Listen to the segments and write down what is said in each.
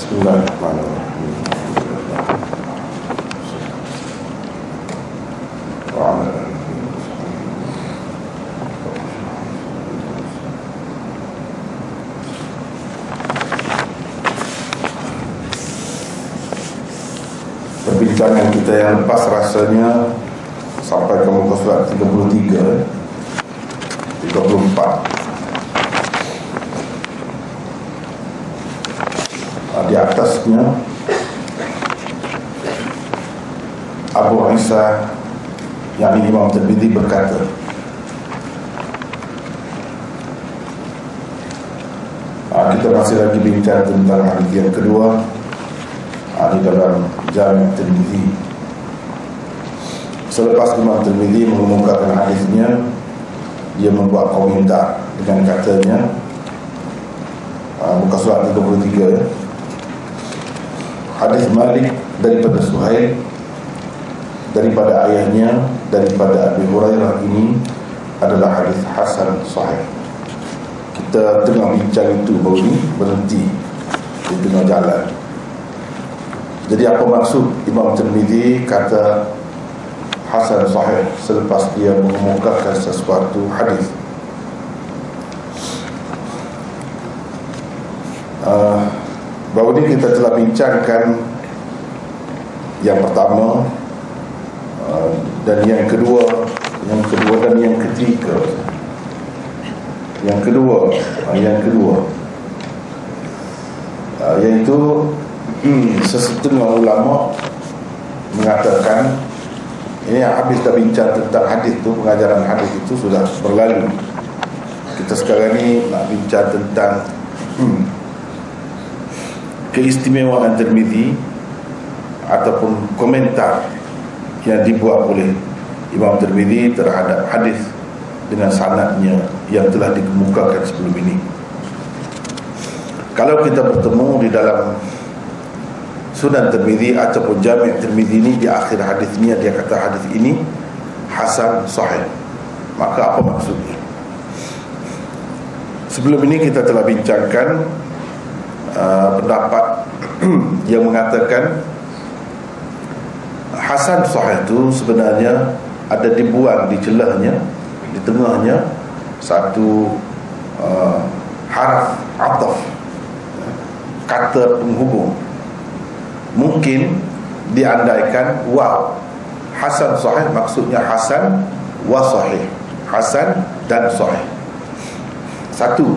Bismillahirrahmanirrahim. Perbincangan kita yang lepas rasanya sampai ke muka surat 34. Di atasnya Abu Isa yang Imam Tirmidzi berkata, kita masih lagi bincang tentang hadis yang kedua di dalam Jami' Tirmidzi. Selepas Imam Tirmidzi mengemukakan hadisnya, dia membuat komentar dengan katanya, muka surat 33 ya. Hadis Malik daripada Suhail daripada ayahnya daripada Abi Hurairah ini adalah hadis hasan sahih. Kita tengah bincang itu baru ni berhenti di tengah jalan. Jadi apa maksud Imam Tirmidzi kata hasan sahih selepas dia mengemukakan sesuatu hadis? Baru ini kita telah bincangkan yang pertama dan yang kedua dan yang ketiga. Yang kedua iaitu sesetengah ulama mengatakan ini habis dah bincang tentang hadis tu, pengajaran hadis itu sudah berlalu. Kita sekarang ni nak bincang tentang keistimewaan Tirmidzi ataupun komentar yang dibuat oleh Imam Tirmidzi terhadap hadis dengan sanadnya yang telah dikemukakan sebelum ini. Kalau kita bertemu di dalam Sunan Tirmidzi ataupun Jami' Tirmidzi ini, di akhir hadisnya dia kata hadis ini hasan sahih, maka apa maksudnya? Sebelum ini kita telah bincangkan pendapat yang mengatakan hasan sahih itu sebenarnya ada dibuang di celahnya, di tengahnya satu haraf ataf, kata penghubung. Mungkin diandaikan waw. Hasan sahih maksudnya hasan wa sahih, hasan dan sahih. Satu.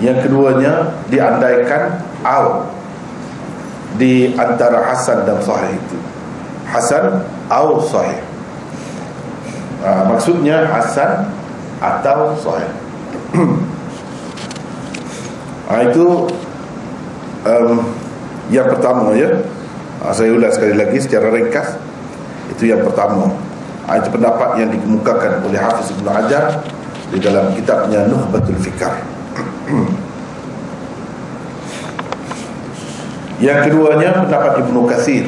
Yang keduanya diandaikan aw di antara hasan dan sahih itu, hasan aw sahih. Maksudnya hasan atau sahih. Itu yang pertama ya. Saya ulas sekali lagi secara ringkas. Itu yang pertama. Itu pendapat yang dikemukakan oleh Hafiz Ibn Hajar di dalam kitabnya Nukhbatul Fikar. Yang keduanya pendapat Ibnu Katsir.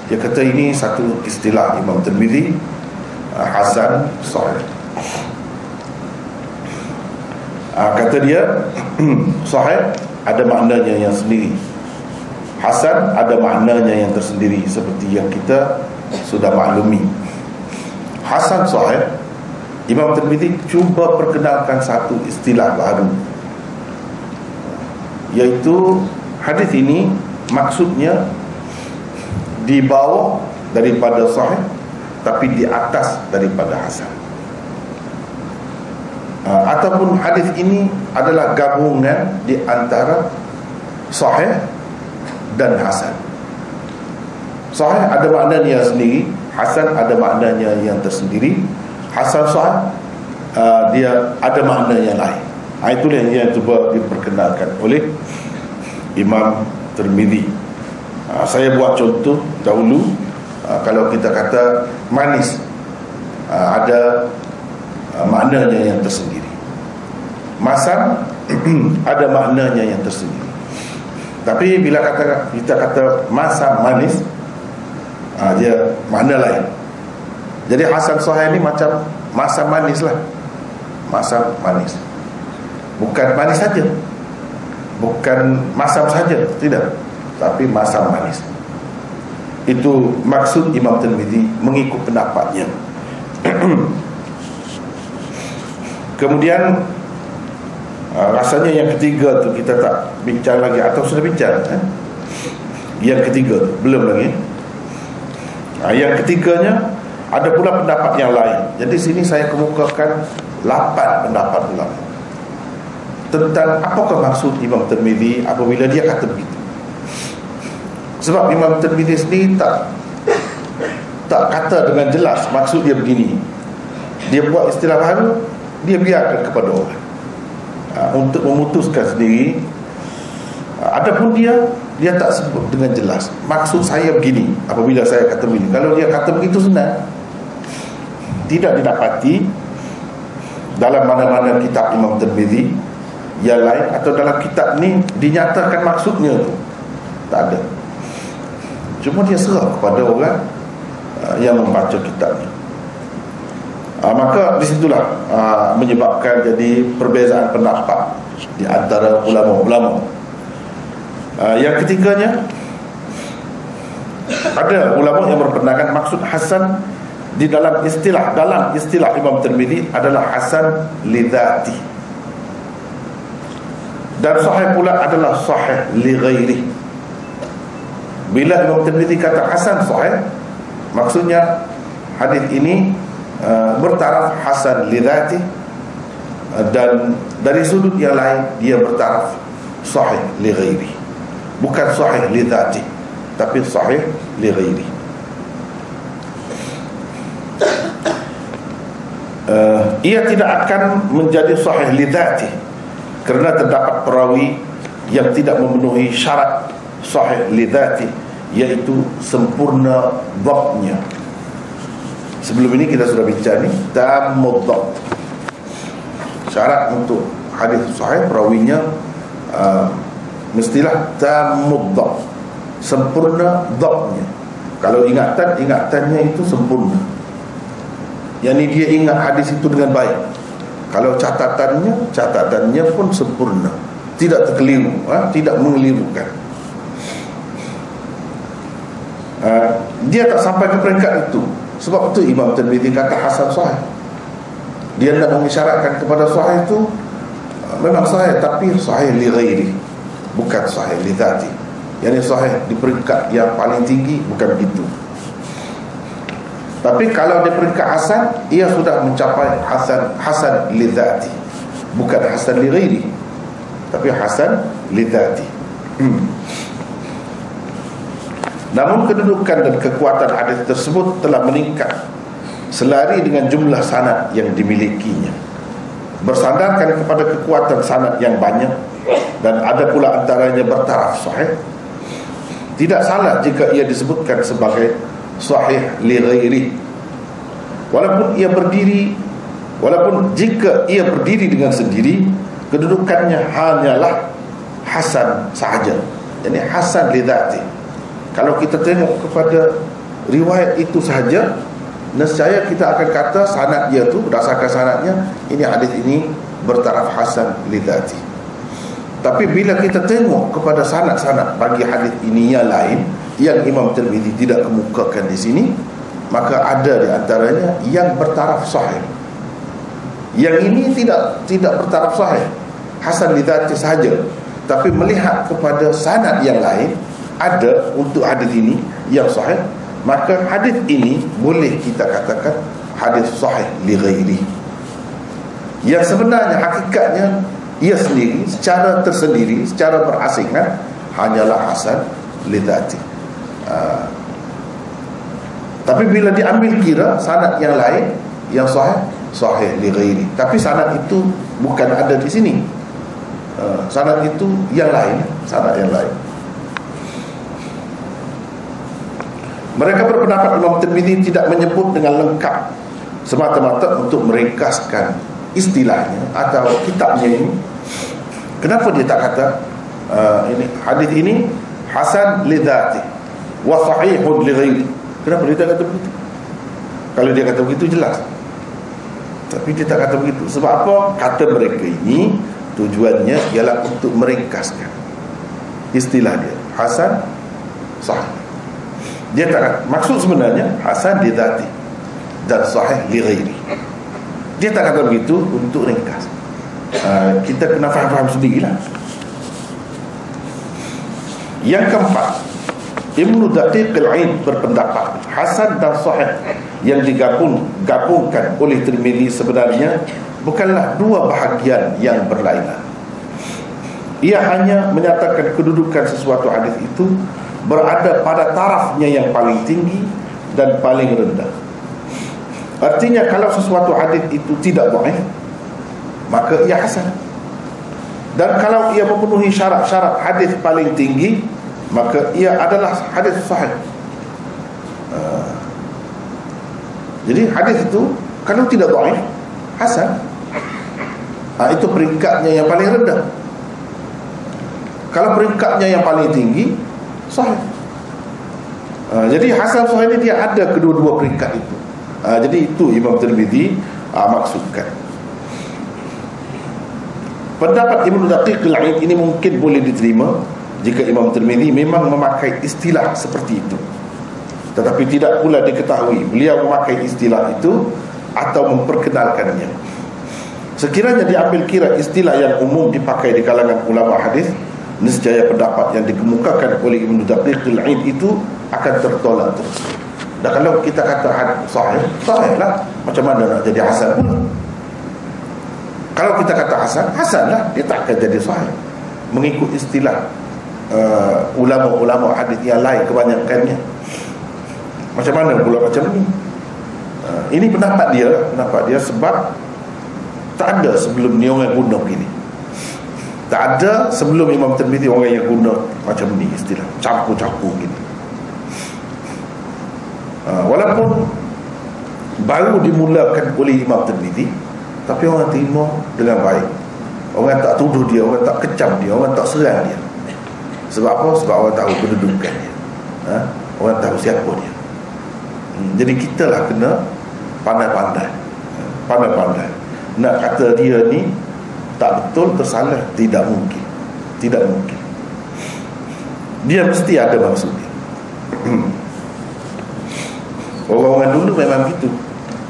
Dia kata ini satu istilah Imam Tirmidzi, hasan sahih. Kata dia sahih ada maknanya yang sendiri, hasan ada maknanya yang tersendiri, seperti yang kita sudah maklumi. Hasan sahih, Imam Tirmidzi cuba perkenalkan satu istilah baru, iaitu hadis ini maksudnya di bawah daripada sahih tapi di atas daripada hasan. Ataupun hadis ini adalah gabungan di antara sahih dan hasan. Sahih ada maknanya sendiri, hasan ada maknanya yang tersendiri. Hasan sahih dia ada makna yang lain. Itulah yang cuba diperkenalkan oleh Imam Tirmidzi. Saya buat contoh dahulu. Kalau kita kata manis, ada maknanya yang tersendiri. Masam ada maknanya yang tersendiri. Tapi bila kita kata masam manis, dia makna lain. Jadi hasan sahih ni macam masam manis lah. Masam manis, bukan manis saja, bukan masam saja, tidak, tapi masam manis. Itu maksud Imam Tirmizi mengikut pendapatnya. Kemudian rasanya yang ketiga tu kita tak bincang lagi, atau sudah bincang Yang ketiga tu belum lagi. Yang ketiganya ada pula pendapat yang lain. Jadi sini saya kemukakan 8 pendapat ulama tentang apakah maksud Imam Tirmizi apabila dia kata begitu. Sebab Imam Tirmizi sendiri tak kata dengan jelas maksud dia begini. Dia buat istilah baru, dia biarkan kepada orang untuk memutuskan sendiri. Adapun dia tak sebut dengan jelas maksud saya begini apabila saya kata begini. Kalau dia kata begitu senang, tidak didapati dalam mana-mana kitab Imam Tirmizi yang lain, atau dalam kitab ni dinyatakan maksudnya tu tak ada. Cuma dia serah kepada orang yang membaca kitabnya. Maka disitulah menyebabkan jadi perbezaan pendapat di antara ulama-ulama. Yang ketiganya, ada ulama yang berpendapat maksud hasan di dalam istilah Imam Tirmizi adalah hasan li dzati, dan sahih pula adalah sahih li ghairi. Bila Imam Tirmizi kata hasan sahih, maksudnya hadis ini bertaraf hasan li dzati, dan dari sudut yang lain dia bertaraf sahih li ghairi. Bukan sahih li dzati, tapi sahih li ghairi. Ia tidak akan menjadi sahih li dzati kerana terdapat perawi yang tidak memenuhi syarat sahih li dzati, iaitu sempurna dhabtnya. Sebelum ini kita sudah bincang ni tammud dhabt. Syarat untuk hadis sahih perawinya mestilah tammud dhabt, sempurna dhabtnya. Kalau ingatannya itu sempurna, yakni dia ingat hadis itu dengan baik. Kalau catatannya pun sempurna, tidak terkeliru, tidak mengelirukan. Dia tak sampai ke peringkat itu. Sebab itu Imam Tirmizi kata hasan sahih. Dia tidak mengisyaratkan kepada sahih itu memang sahih, tapi sahih li ghairi, bukan sahih li dzati. Yani sahih di peringkat yang paling tinggi, bukan begitu. Tapi kalau di peringkat hasan, ia sudah mencapai hasan li dzati, bukan hasan li ghairi, tapi hasan li dzati. Namun kedudukan dan kekuatan hadis tersebut telah meningkat selari dengan jumlah sanad yang dimilikinya. Bersandarkan kepada kekuatan sanad yang banyak, dan ada pula antaranya bertaraf sahih, tidak salah jika ia disebutkan sebagai sahih li ghairi, walaupun jika ia berdiri dengan sendiri, kedudukannya hanyalah hasan sahaja, yani hasan li dzati. Kalau kita tengok kepada riwayat itu sahaja, nescaya kita akan kata sanad dia tu, berdasarkan sanadnya, ini hadis ini bertaraf hasan li dzati. Tapi bila kita tengok kepada sanad-sanad bagi hadis ini yang lain, yang Imam Tirmizi tidak kemukakan di sini, maka ada di antaranya yang bertaraf sahih. Yang ini tidak bertaraf sahih, hasan li dzati sahaja. Tapi melihat kepada sanad yang lain, ada untuk hadis ini yang sahih, maka hadis ini boleh kita katakan hadis sahih li ghairi. Yang sebenarnya hakikatnya ia sendiri secara tersendiri, secara berasingan hanyalah hasan li dzati. Tapi bila diambil kira sanad yang lain yang sahih li ghairi, tapi sanad itu bukan ada di sini. Sanad itu yang lain, sanad yang lain. Mereka berpendapat Imam Tirmizi tidak menyebut dengan lengkap semata-mata untuk meringkaskan istilahnya atau kitabnya ini. Kenapa dia tak kata ini hadis ini hasan li dzati wa sahihun li ghairi? Kenapa dia tak kata begitu? Kalau dia kata begitu jelas. Tapi dia tak kata begitu. Sebab apa? Kata mereka ini tujuannya ialah untuk meringkaskan istilah dia, hasan sahih. Dia tak, maksud sebenarnya hasan li dzati dan sahih li ghairi. Dia tak kata begitu untuk ringkas. Kita kena faham sendirilah. Yang keempat, Ibnu Daqiq al-Aid berpendapat hasan dan sahih yang digabungkan oleh Tirmizi sebenarnya bukanlah dua bahagian yang berlainan. Ia hanya menyatakan kedudukan sesuatu hadis itu berada pada tarafnya yang paling tinggi dan paling rendah. Artinya kalau sesuatu hadis itu tidak dhaif, maka ia hasan. Dan kalau ia memenuhi syarat-syarat hadis paling tinggi, maka ia adalah hadis sahih. Jadi hadis itu kalau tidak dhaif, hasan. Itu peringkatnya yang paling rendah. Kalau peringkatnya yang paling tinggi, sahih. Jadi hasan sahih ini dia ada kedua-dua peringkat itu. Jadi itu Imam Tirmizi maksudkan. Pendapat Ibnu Daqiq al-Aid ini mungkin boleh diterima jika Imam Tirmizi memang memakai istilah seperti itu. Tetapi tidak pula diketahui beliau memakai istilah itu atau memperkenalkannya. Sekiranya diambil kira istilah yang umum dipakai di kalangan ulama hadis, nescaya pendapat yang dikemukakan oleh Ibnu Daqiq al-Aid itu akan tertolak terus. Dan kalau kita kata sahih, sahih lah. Macam mana nak jadi hasan pula? Kalau kita kata hasan, hasan lah. Dia tak akan jadi sahih. Mengikut istilah ulama-ulama hadis yang lain kebanyakannya. Macam mana pula macam ni? Ini pendapat dia sebab tak ada sebelum ni orang guna begini. Tak ada sebelum Imam Tirmizi orang yang guna macam ni istilah, campur-campur gini. Walaupun baru dimulakan oleh Imam Tirmizi, tapi orang terima dengan baik. Orang tak tuduh dia, orang tak kecam dia, orang tak serang dia. Sebab apa? Sebab orang tahu kedudukan dia. Orang tahu siapa dia. Jadi kita lah kena pandai-pandai. Pandai-pandai. Nak kata dia ni tak betul, tersalah, tidak mungkin. Tidak mungkin. Dia mesti ada maksud dia. Orang-orang dulu memang gitu.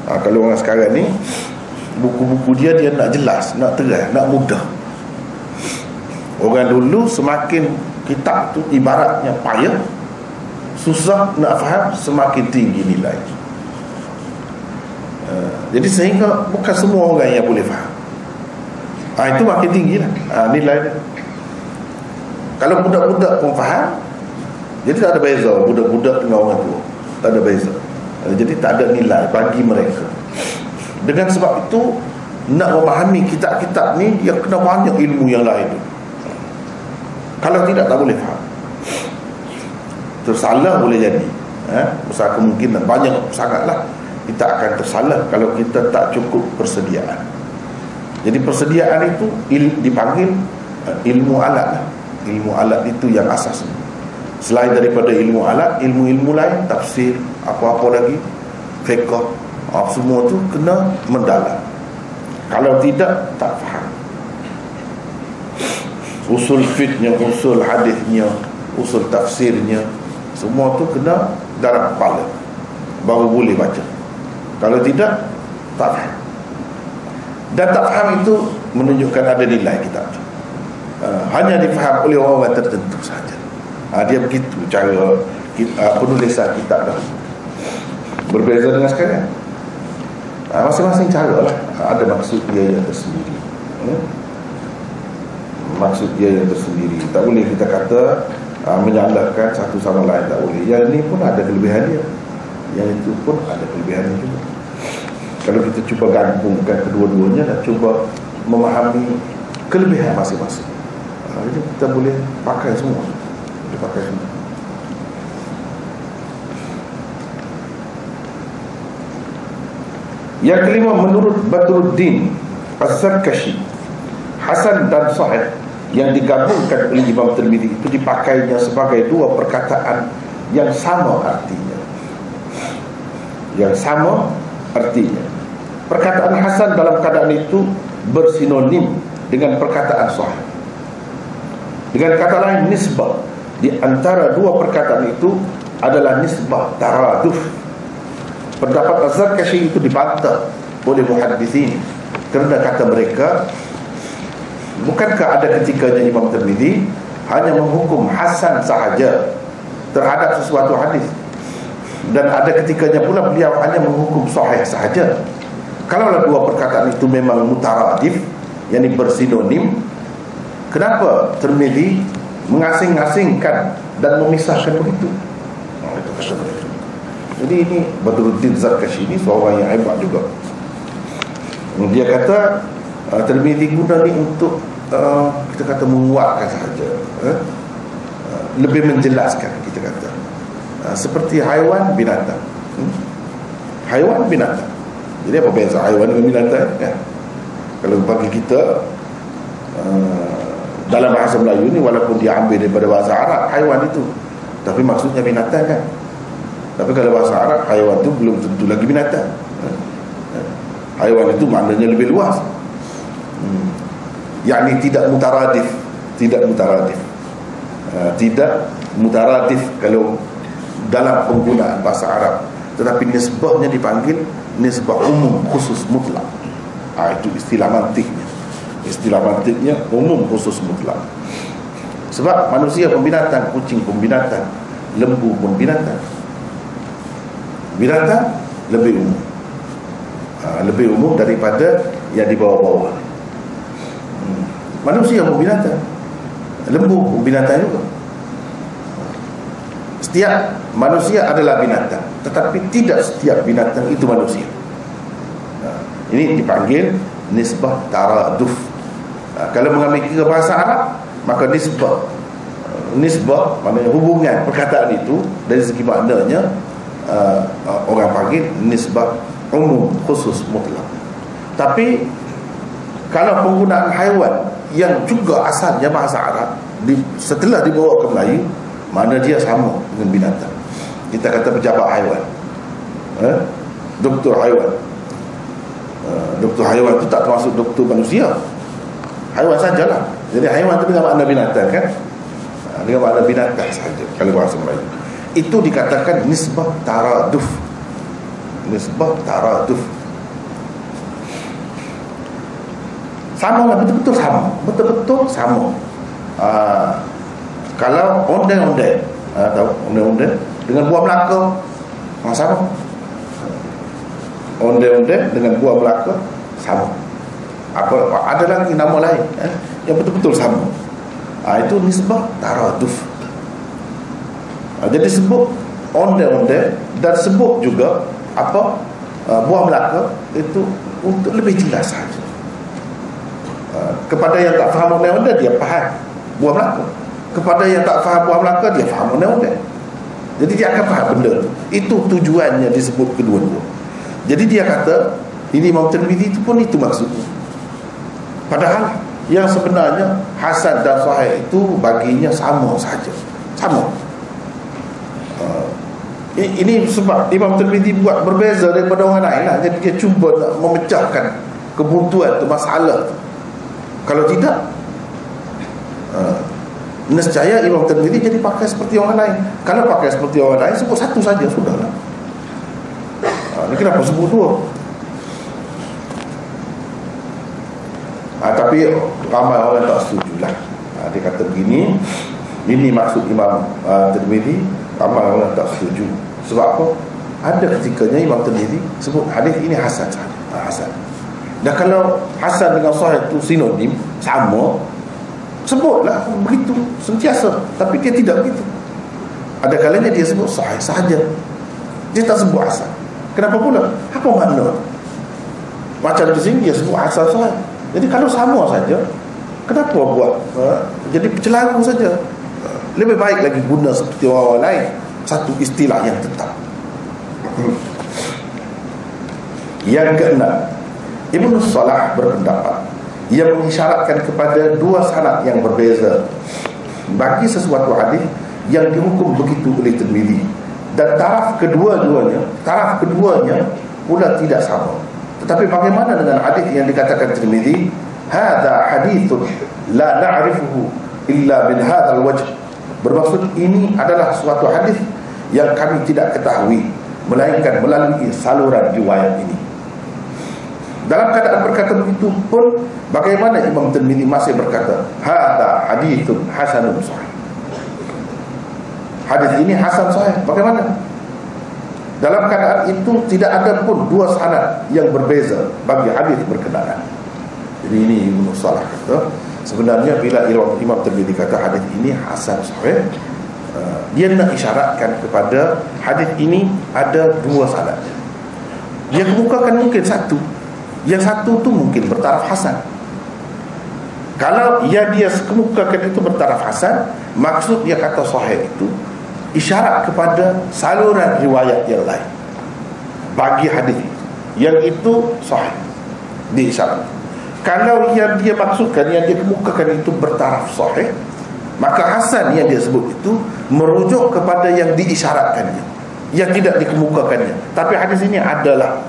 Kalau orang sekarang ni, buku-buku dia nak jelas, nak terang, nak mudah. Orang dulu semakin kitab tu ibaratnya payah, susah nak faham, semakin tinggi nilai. Jadi sehingga bukan semua orang yang boleh faham. Itu makin tinggi lah nilai dia. Kalau budak-budak pun faham, jadi tak ada beza budak-budak dengan orang tua. Tak ada beza. Jadi tak ada nilai bagi mereka. Dengan sebab itu, nak memahami kitab-kitab ni, dia kena banyak ilmu yang lain tu. Kalau tidak, tak boleh faham. Tersalah boleh jadi. Besar kemungkinan, banyak sangatlah kita akan tersalah kalau kita tak cukup persediaan. Jadi persediaan itu dipanggil ilmu alat lah. Ilmu alat itu yang asas. Selain daripada ilmu alat, ilmu-ilmu lain, tafsir, apa-apa lagi, fiqh, semua tu kena mendalam. Kalau tidak, tak faham. Usul fiqhnya, usul hadisnya, usul tafsirnya, semua tu kena dalam kepala, baru boleh baca. Kalau tidak, tak faham. Dan tak faham itu menunjukkan ada nilai kitab tu. Hanya difaham oleh orang tertentu saja. Dia begitu cara penulisan kitab dah. Berbeza dengan sekarang. Masing-masing cara lah. Ada maksud dia yang tersendiri. Maksud dia yang tersendiri. Tak boleh kita kata menyalahkan satu sama lain, tak boleh. Yang ini pun ada kelebihan dia, yang itu pun ada kelebihan dia juga. Kalau kita cuba gabungkan kedua-duanya dan cuba memahami kelebihan masing-masing, jadi kita boleh pakai semua. Pakai semua. Yang kelima, menurut Badruddin Az-Zarkashi, hasan dan sahih yang digabungkan oleh Imam Tirmizi itu dipakainya sebagai dua perkataan yang sama artinya. Yang sama artinya. Perkataan hasan dalam keadaan itu bersinonim dengan perkataan sahih. Dengan kata lain, nisbah di antara dua perkataan itu adalah nisbah taraduf. Pendapat Az-Zarkashi itu dibantah oleh muhaddithin kerana kata mereka, bukankah ada ketikanya Imam Tirmidzi hanya menghukum hasan sahaja terhadap sesuatu hadis, dan ada ketikanya pula beliau hanya menghukum sahih sahaja. Kalaulah dua perkataan itu memang mutaradif, yakni bersinonim, kenapa Tirmidzi mengasing-asingkan dan memisahkan begitu? Itu kata mereka. Jadi ini Badruddin Zarkashi ini seorang yang hebat juga. Dia kata Tirmidzi guna ni untuk kita kata menguatkan sahaja, lebih menjelaskan, kita kata seperti haiwan binatang. Haiwan binatang. Jadi apa beza haiwan dengan binatang kan? Kalau bagi kita dalam bahasa Melayu ni, walaupun dia ambil daripada bahasa Arab haiwan itu, tapi maksudnya binatang kan. Tapi kalau bahasa Arab haiwan itu belum tentu lagi binatang. Haiwan itu maknanya lebih luas. Yakni tidak mutaradif. Tidak mutaradif. Tidak mutaradif kalau dalam penggunaan bahasa Arab, tetapi nisbahnya dipanggil nisbah umum khusus mutlak. Itu istilah mantiknya. Istilah mantiknya umum khusus mutlak. Sebab manusia pun binatang, kucing pun binatang, lembu pun binatang. Binatang lebih umum, lebih umum daripada yang di bawah-bawah. Manusia pun binatang, lembu pun binatang juga. Setiap manusia adalah binatang, tetapi tidak setiap binatang itu manusia. Ini dipanggil nisbah taraduf. Kalau mengambil ke bahasa Arab, maka nisbah maknanya hubungan perkataan itu dari segi maknanya, orang panggil nisbah umum khusus mutlak. Tapi kalau penggunaan haiwan yang juga asalnya bahasa Arab, setelah dibawa ke Melayu, mana dia sama dengan binatang. Kita kata pejabat haiwan, doktor haiwan. Doktor haiwan itu tak termasuk doktor manusia, haiwan sajalah. Jadi haiwan itu dengan makna binatang kan, dengan makna binatang saja kalau bahasa Melayu. Itu dikatakan nisbah taraduf. Nisbah taraduf. Sama lah, betul-betul sama. Betul-betul sama. Kalau onde-onde, tahu onde-onde dengan buah Melaka, sama. Onde-onde dengan buah Melaka sama. Ada lagi nama lain yang betul-betul sama. Itu nisbah taraduf. Jadi sebut onde-onde dan sebut juga apa buah Melaka itu untuk lebih jelas saja. Kepada yang tak faham onde-onde, dia faham buah Melaka. Kepada yang tak faham buah Melaka, dia faham onde-onde. Jadi dia akan faham benda itu. Tujuannya disebut kedua-dua. Jadi dia kata ini Imam Tirmidzi itu pun itu maksudnya. Padahal yang sebenarnya hasan dan sahih itu baginya sama saja, sama. Ini sebab Imam Tirmidzi buat berbeza daripada orang lain lah. Jadi dia cuba nak memecahkan kebuntuan tu, masalah tu. Kalau tidak, nescaya Imam Tirmidzi jadi pakai seperti orang lain. Kalau pakai seperti orang lain, sebut satu saja sudahlah. Ini kenapa sebut dua? Tapi ramai orang tak setuju lah. Dia kata begini, ini maksud Imam Tirmidzi. Ramai orang tak setuju. Sebab apa? Ada ketikanya Imam Tirmidzi sebut hadis ini hasan sahaja, hasan. Dan kalau hasan dengan sahih itu sinonim, sama, sebutlah begitu sentiasa. Tapi dia tidak begitu. Ada kalanya dia sebut sahih sahaja, dia tak sebut hasan. Kenapa pula? Apa makna? Macam di sini dia sebut hasan sahih. Jadi kalau sama saja, kenapa buat jadi pecelaru saja? Lebih baik lagi guna seperti orang lain, satu istilah yang tetap. Yang keenam, Ibnu Salah berpendapat ia mengisyaratkan kepada dua sanad yang berbeza bagi sesuatu hadis yang dihukum begitu oleh Tirmidzi, dan taraf keduanya pula tidak sama. Tetapi bagaimana dengan hadis yang dikatakan Tirmidzi, hadza hadithun la na'rifuhu illa min hadzal wajh, bermaksud ini adalah suatu hadis yang kami tidak ketahui melainkan melalui saluran riwayat ini. Dalam keadaan berkata begitu pun, bagaimana Imam Tirmidzi masih berkata hadza haditsun hasanun sahih, hadis ini hasan sahih? Bagaimana? Dalam keadaan itu tidak ada pun dua sanad yang berbeza bagi hadis berkenaan. Jadi ini Ibnu Salah kata, sebenarnya bila Imam Tirmidzi kata hadis ini hasan sahih, dia nak isyaratkan kepada hadis ini ada dua sanad. Dia kemukakan mungkin satu, yang satu tu mungkin bertaraf hasan. Kalau dia kemukakan itu bertaraf hasan, maksud dia kata sahih itu isyarat kepada saluran riwayat yang lain bagi hadis itu, yang itu sahih, diisyarat. Kalau yang dia maksudkan, yang dia kemukakan itu bertaraf sahih, maka hasan yang dia sebut itu merujuk kepada yang diisyaratkannya, yang tidak dikemukakannya. Tapi hadis ini adalah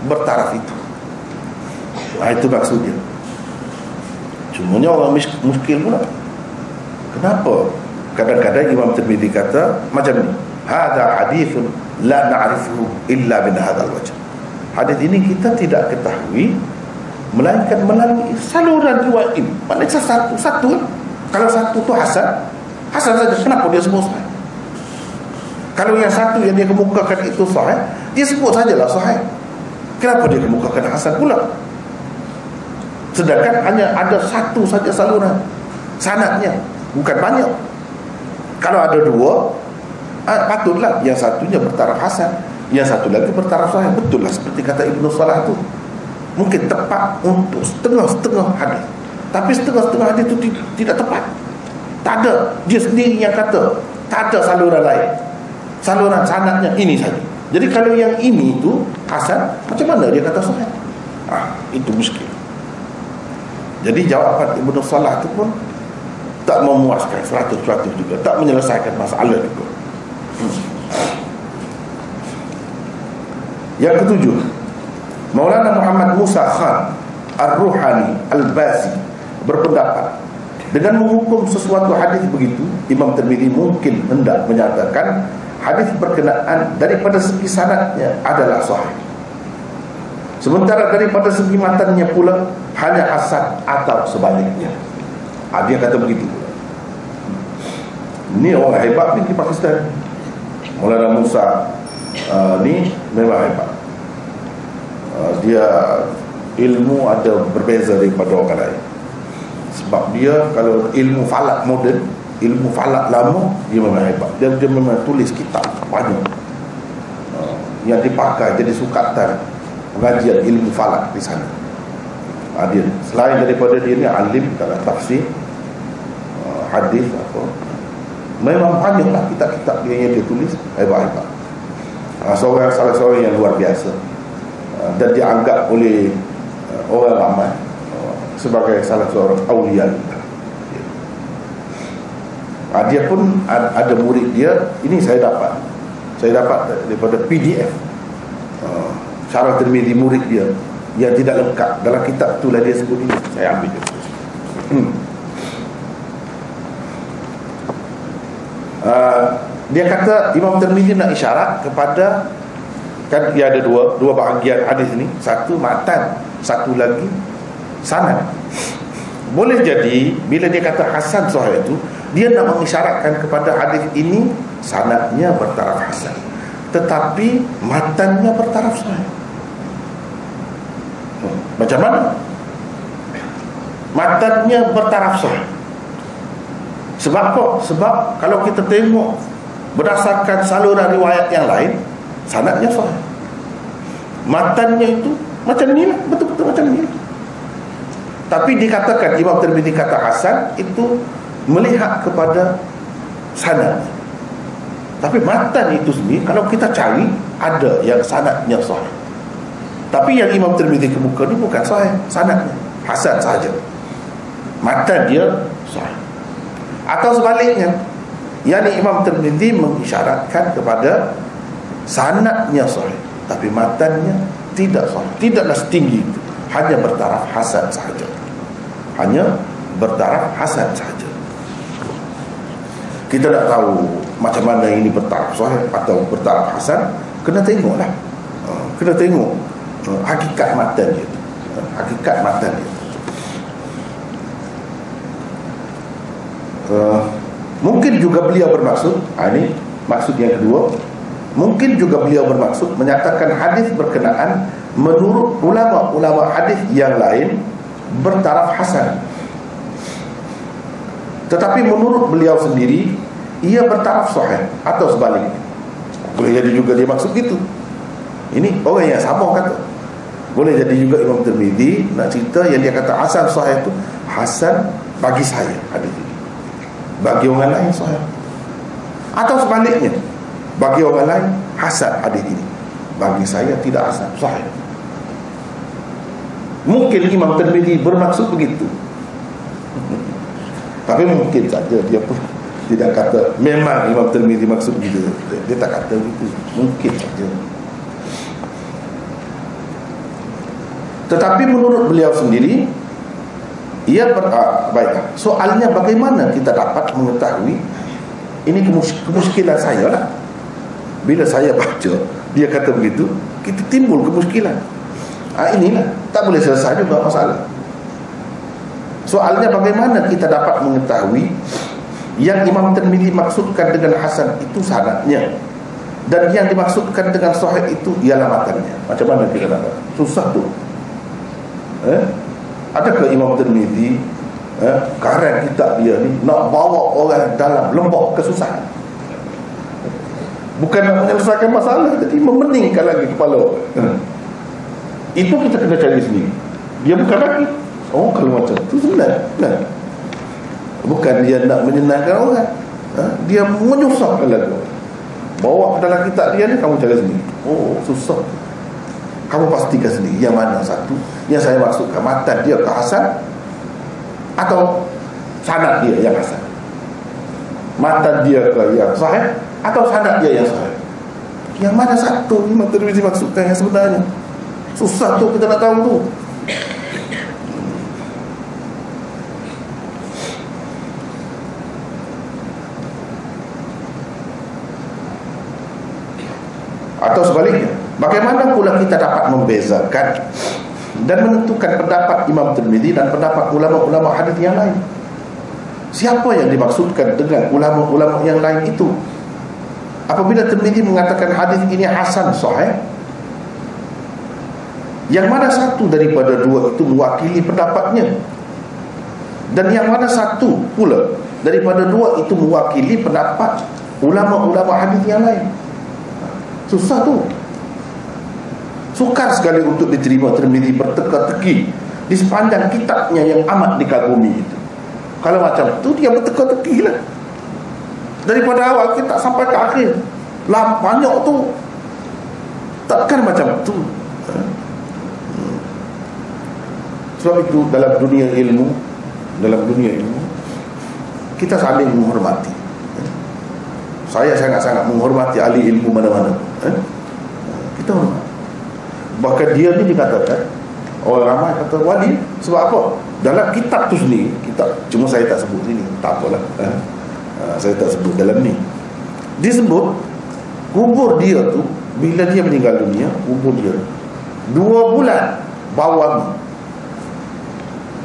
bertaraf itu. Itu maksudnya. Cumanya orang muskil pula. Kenapa kadang-kadang Imam Tirmidzi kata macam ni, hadza hadithun la na'rifuhu illa min hadzal wajh. Hadis ini kita tidak ketahui melainkan melalui saluran riwayat ini. Maknanya satu. Kalau satu tu hasan saja, kenapa dia sebut sahih? Kalau yang satu yang dia kemukakan itu sahih, dia sebut sajalah sahih. Kenapa dia kemukakan hasan pula? Sedangkan hanya ada satu saja saluran sanadnya, bukan banyak. Kalau ada dua, patutlah yang satunya bertaraf hasan, yang satu lagi bertaraf sahih. Betul lah seperti kata Ibnu Salah tu, mungkin tepat untuk setengah-setengah hadis, tapi setengah-setengah hadis itu tidak tepat. Tak ada, dia sendiri yang kata tak ada saluran lain, saluran sanadnya ini saja. Jadi kalau yang ini tu hasan, macam mana dia kata sahih? Itu muskil. Jadi jawaban Ibnu Salah itu pun tak memuaskan 100% juga, tak menyelesaikan masalah juga. Yang ketujuh, Maulana Muhammad Musa Khan Ar-Ruhani Al-Bazi berpendapat, dengan menghukum sesuatu hadis begitu, Imam Tirmidzi mungkin hendak menyatakan hadis berkenaan daripada segi sanadnya adalah sahih, sementara daripada segi matannya pula hanya hasan atau sebaliknya. Dia kata begitu. Ini orang hebat ni di Pakistan. Maulana Musa ni memang hebat. Dia ilmu ada berbeza daripada orang lain. Sebab dia kalau ilmu falak moden, ilmu falak lama, dia memang hebat. Dia memang tulis kitab banyak yang dipakai jadi sukatan pengajian ilmu falak di sana. Dia selain daripada dia ni alim dalam tafsir, hadis apa, memang banyaklah kitab-kitab dia yang dia tulis hebat-hebat. Salah seorang yang luar biasa, dan dianggap oleh orang ramai sebagai salah seorang awliya. Dia pun ada murid dia. Ini saya dapat daripada PDF Syarah Tirmidzi murid dia yang tidak lengkap dalam kitab tu lah, dia sebut ini, saya ambil dia. Dia kata Imam Tirmidzi nak isyarat kepada, kan dia ada dua bahagian hadis ni, satu matan, satu lagi sanad. Boleh jadi bila dia kata hasan sahih itu, dia nak mengisyaratkan kepada hadis ini sanadnya bertaraf hasan, tetapi matannya bertaraf sahih. Macam mana? Matannya bertaraf sahih. Sebab apa? Sebab kalau kita tengok berdasarkan saluran riwayat yang lain, sanadnya sahih. Matannya itu macam ni lah, betul-betul macam ni. Tapi dikatakan Imam Tirmidzi kata hasan itu melihat kepada sanad. Tapi matan itu sendiri kalau kita cari, ada yang sanadnya sahih. Tapi yang Imam Tirmidzi kemuka ni bukan sahih sanadnya, hasan sahaja. Matan dia sahih. Atau sebaliknya, yakni Imam Tirmidzi mengisyaratkan kepada sanadnya sahih, tapi matannya tidak sahih, tidaklah setinggi itu, hanya bertaraf hasan sahaja. Hanya bertaraf hasan sahaja. kita nak tahu macam mana ini bertaraf sahih atau bertaraf hasan, kena tengoklah. Kena tengok hakikat matan dia. Hakikat matan dia. Mungkin juga beliau bermaksud, ini maksud yang kedua, mungkin juga beliau bermaksud menyatakan hadis berkenaan menurut ulama-ulama hadis yang lain bertaraf hasan, tetapi menurut beliau sendiri ia bertaraf sahih atau sebaliknya. Boleh jadi juga dia maksud gitu. Ini orang yang sama kata. Boleh jadi juga Imam Tirmizi nak cerita yang dia kata hasan sahih itu hasan bagi saya hadis ini, bagi orang lain sahih. Atau sebaliknya, bagi orang lain hasan hadis ini, bagi saya tidak hasan, sahih. Mungkin Imam Tirmizi bermaksud begitu. Tapi mungkin saja dia pun tidak kata memang Imam Tirmizi maksud begitu. Dia tak kata begitu. Mungkin saja. Tetapi menurut beliau sendiri ia baiklah. Soalnya bagaimana kita dapat mengetahui, ini kemuskilan saya lah. Bila saya baca dia kata begitu, kita timbul kemuskilan. Inilah tak boleh selesai juga masalah. Soalnya bagaimana kita dapat mengetahui yang Imam Tirmizi maksudkan dengan hasan itu sanadnya, dan yang dimaksudkan dengan sahih itu ialah matannya. Macam mana kita dapat? Susah tu. Adakah Imam Tirmizi karan kitab dia ni nak bawa orang dalam lembah kesusahan? Bukan nak menyelesaikan masalah, jadi memeningkan lagi kepala. Itu kita kena cari sendiri. Dia bukan lagi kalau macam tu senang kan? Bukan dia nak menyenangkan orang, dia menyusahkan lagi. Bawa ke dalam kitab dia ni, kamu cari sendiri. Susah. Kamu pastikan sendiri yang mana satu yang saya maksudkan, matan dia ke hasan atau sanad dia yang hasan, matan dia ke yang sahih atau sanad dia yang sahih. Yang mana satu Imam Tirmizi maksudkan yang sebenarnya? Susah tu kita nak tahu tu. Atau sebaliknya, bagaimana pula kita dapat membezakan dan menentukan pendapat Imam Tirmizi dan pendapat ulama-ulama hadis yang lain? Siapa yang dimaksudkan dengan ulama-ulama yang lain itu? Apabila Tirmizi mengatakan hadis ini hasan sahih, yang mana satu daripada dua itu mewakili pendapatnya, dan yang mana satu pula daripada dua itu mewakili pendapat ulama-ulama hadis yang lain? Susah tu. Sukar sekali untuk diterima Tirmizi berteka-teki di sepanjang kitabnya yang amat dikagumi itu. Kalau macam tu dia berteka-teki lah, daripada awal kita sampai ke akhir lah, banyak tu. Takkan macam tu. Sebab itu dalam dunia ilmu kita saling menghormati. Saya sangat-sangat menghormati ahli ilmu mana-mana. Kita hormat. Bahkan dia ni dikatakan, orang ramai kata wali. Sebab apa? Dalam kitab tu sendiri, kitab, cuma saya tak sebut sini, tak apalah, saya tak sebut dalam ni. Disebut kubur dia tu, bila dia meninggal dunia, kubur dia 2 bulan bawang.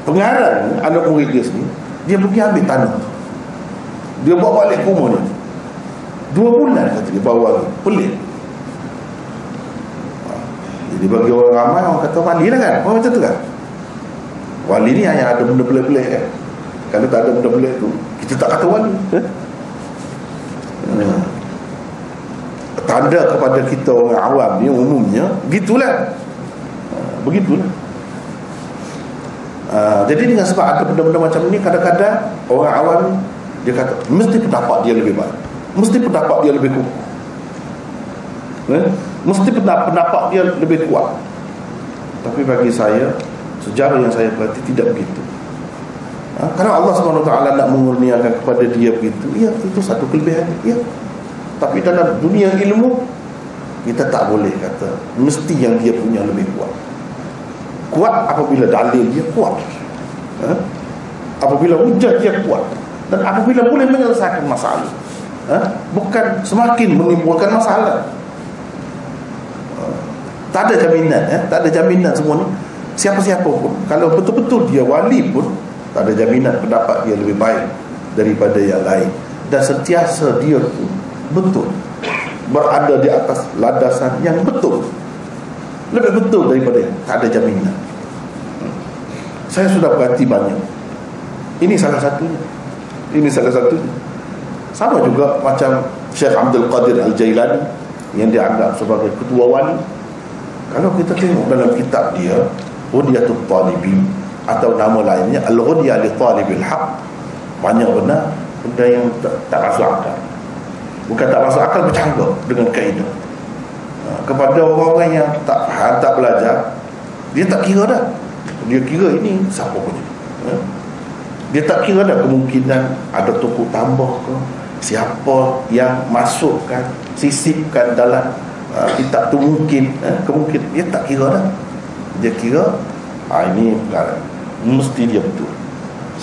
Pengarang anak murid dia sendiri, dia pergi ambil tanah, dia bawa balik kubur dia 2 bulan kata dia bawa lagi. Pelik. Jadi bagi orang ramai, orang kata wali lah kan, orang macam tu kan. Wali ni hanya ada benda pelik-pelik kan. Kalau tak ada benda pelik tu, kita tak kata wali. Tanda kepada kita orang awam ni umumnya begitulah. Begitulah. Jadi dengan sebab ada benda-benda macam ni, kadang-kadang orang awam ni dia kata mesti pendapat dia lebih baik, mesti pendapat dia lebih kuat, mesti pendapat dia lebih kuat. Tapi bagi saya, sejarah yang saya perhati tidak begitu. Kalau Allah SWT nak mengurniakan kepada dia begitu, ya, itu satu kelebihan, ya. Tapi dalam dunia ilmu, kita tak boleh kata mesti yang dia punya lebih kuat. Kuat apabila dalil dia kuat, apabila hujah dia kuat, Dan apabila boleh menyelesaikan masalah, bukan semakin menimbulkan masalah. Tak ada jaminan, tak ada jaminan semua ni. Siapa-siapa pun, kalau betul-betul dia wali pun, tak ada jaminan pendapat dia lebih baik daripada yang lain. Dan sentiasa dia tu betul, berada di atas landasan yang betul, lebih betul daripada yang tak ada jaminan. Saya sudah berhati banyak. Ini salah satunya. Ini salah satunya. Sama juga macam Syekh Abdul Qadir Al-Jailani yang dianggap sebagai ketua wali. Kalau kita tengok dalam kitab dia, Ghudiyatul Talibin, atau nama lainnya Al-Ghudiyah li Talibil Haq, banyak benar benda yang tak masuk akal. Bukan tak masuk akal, bercanggah dengan kaedah. Kepada orang-orang yang tak faham, tak belajar, dia tak kira dah. Dia kira ini siapa punya. Dia tak kira dah kemungkinan ada tokoh tambah ke, siapa yang masukkan, sisipkan dalam kitab tu mungkin, kemungkinan. Dia tak kira dah. Dia kira ini perkara mesti dia betul.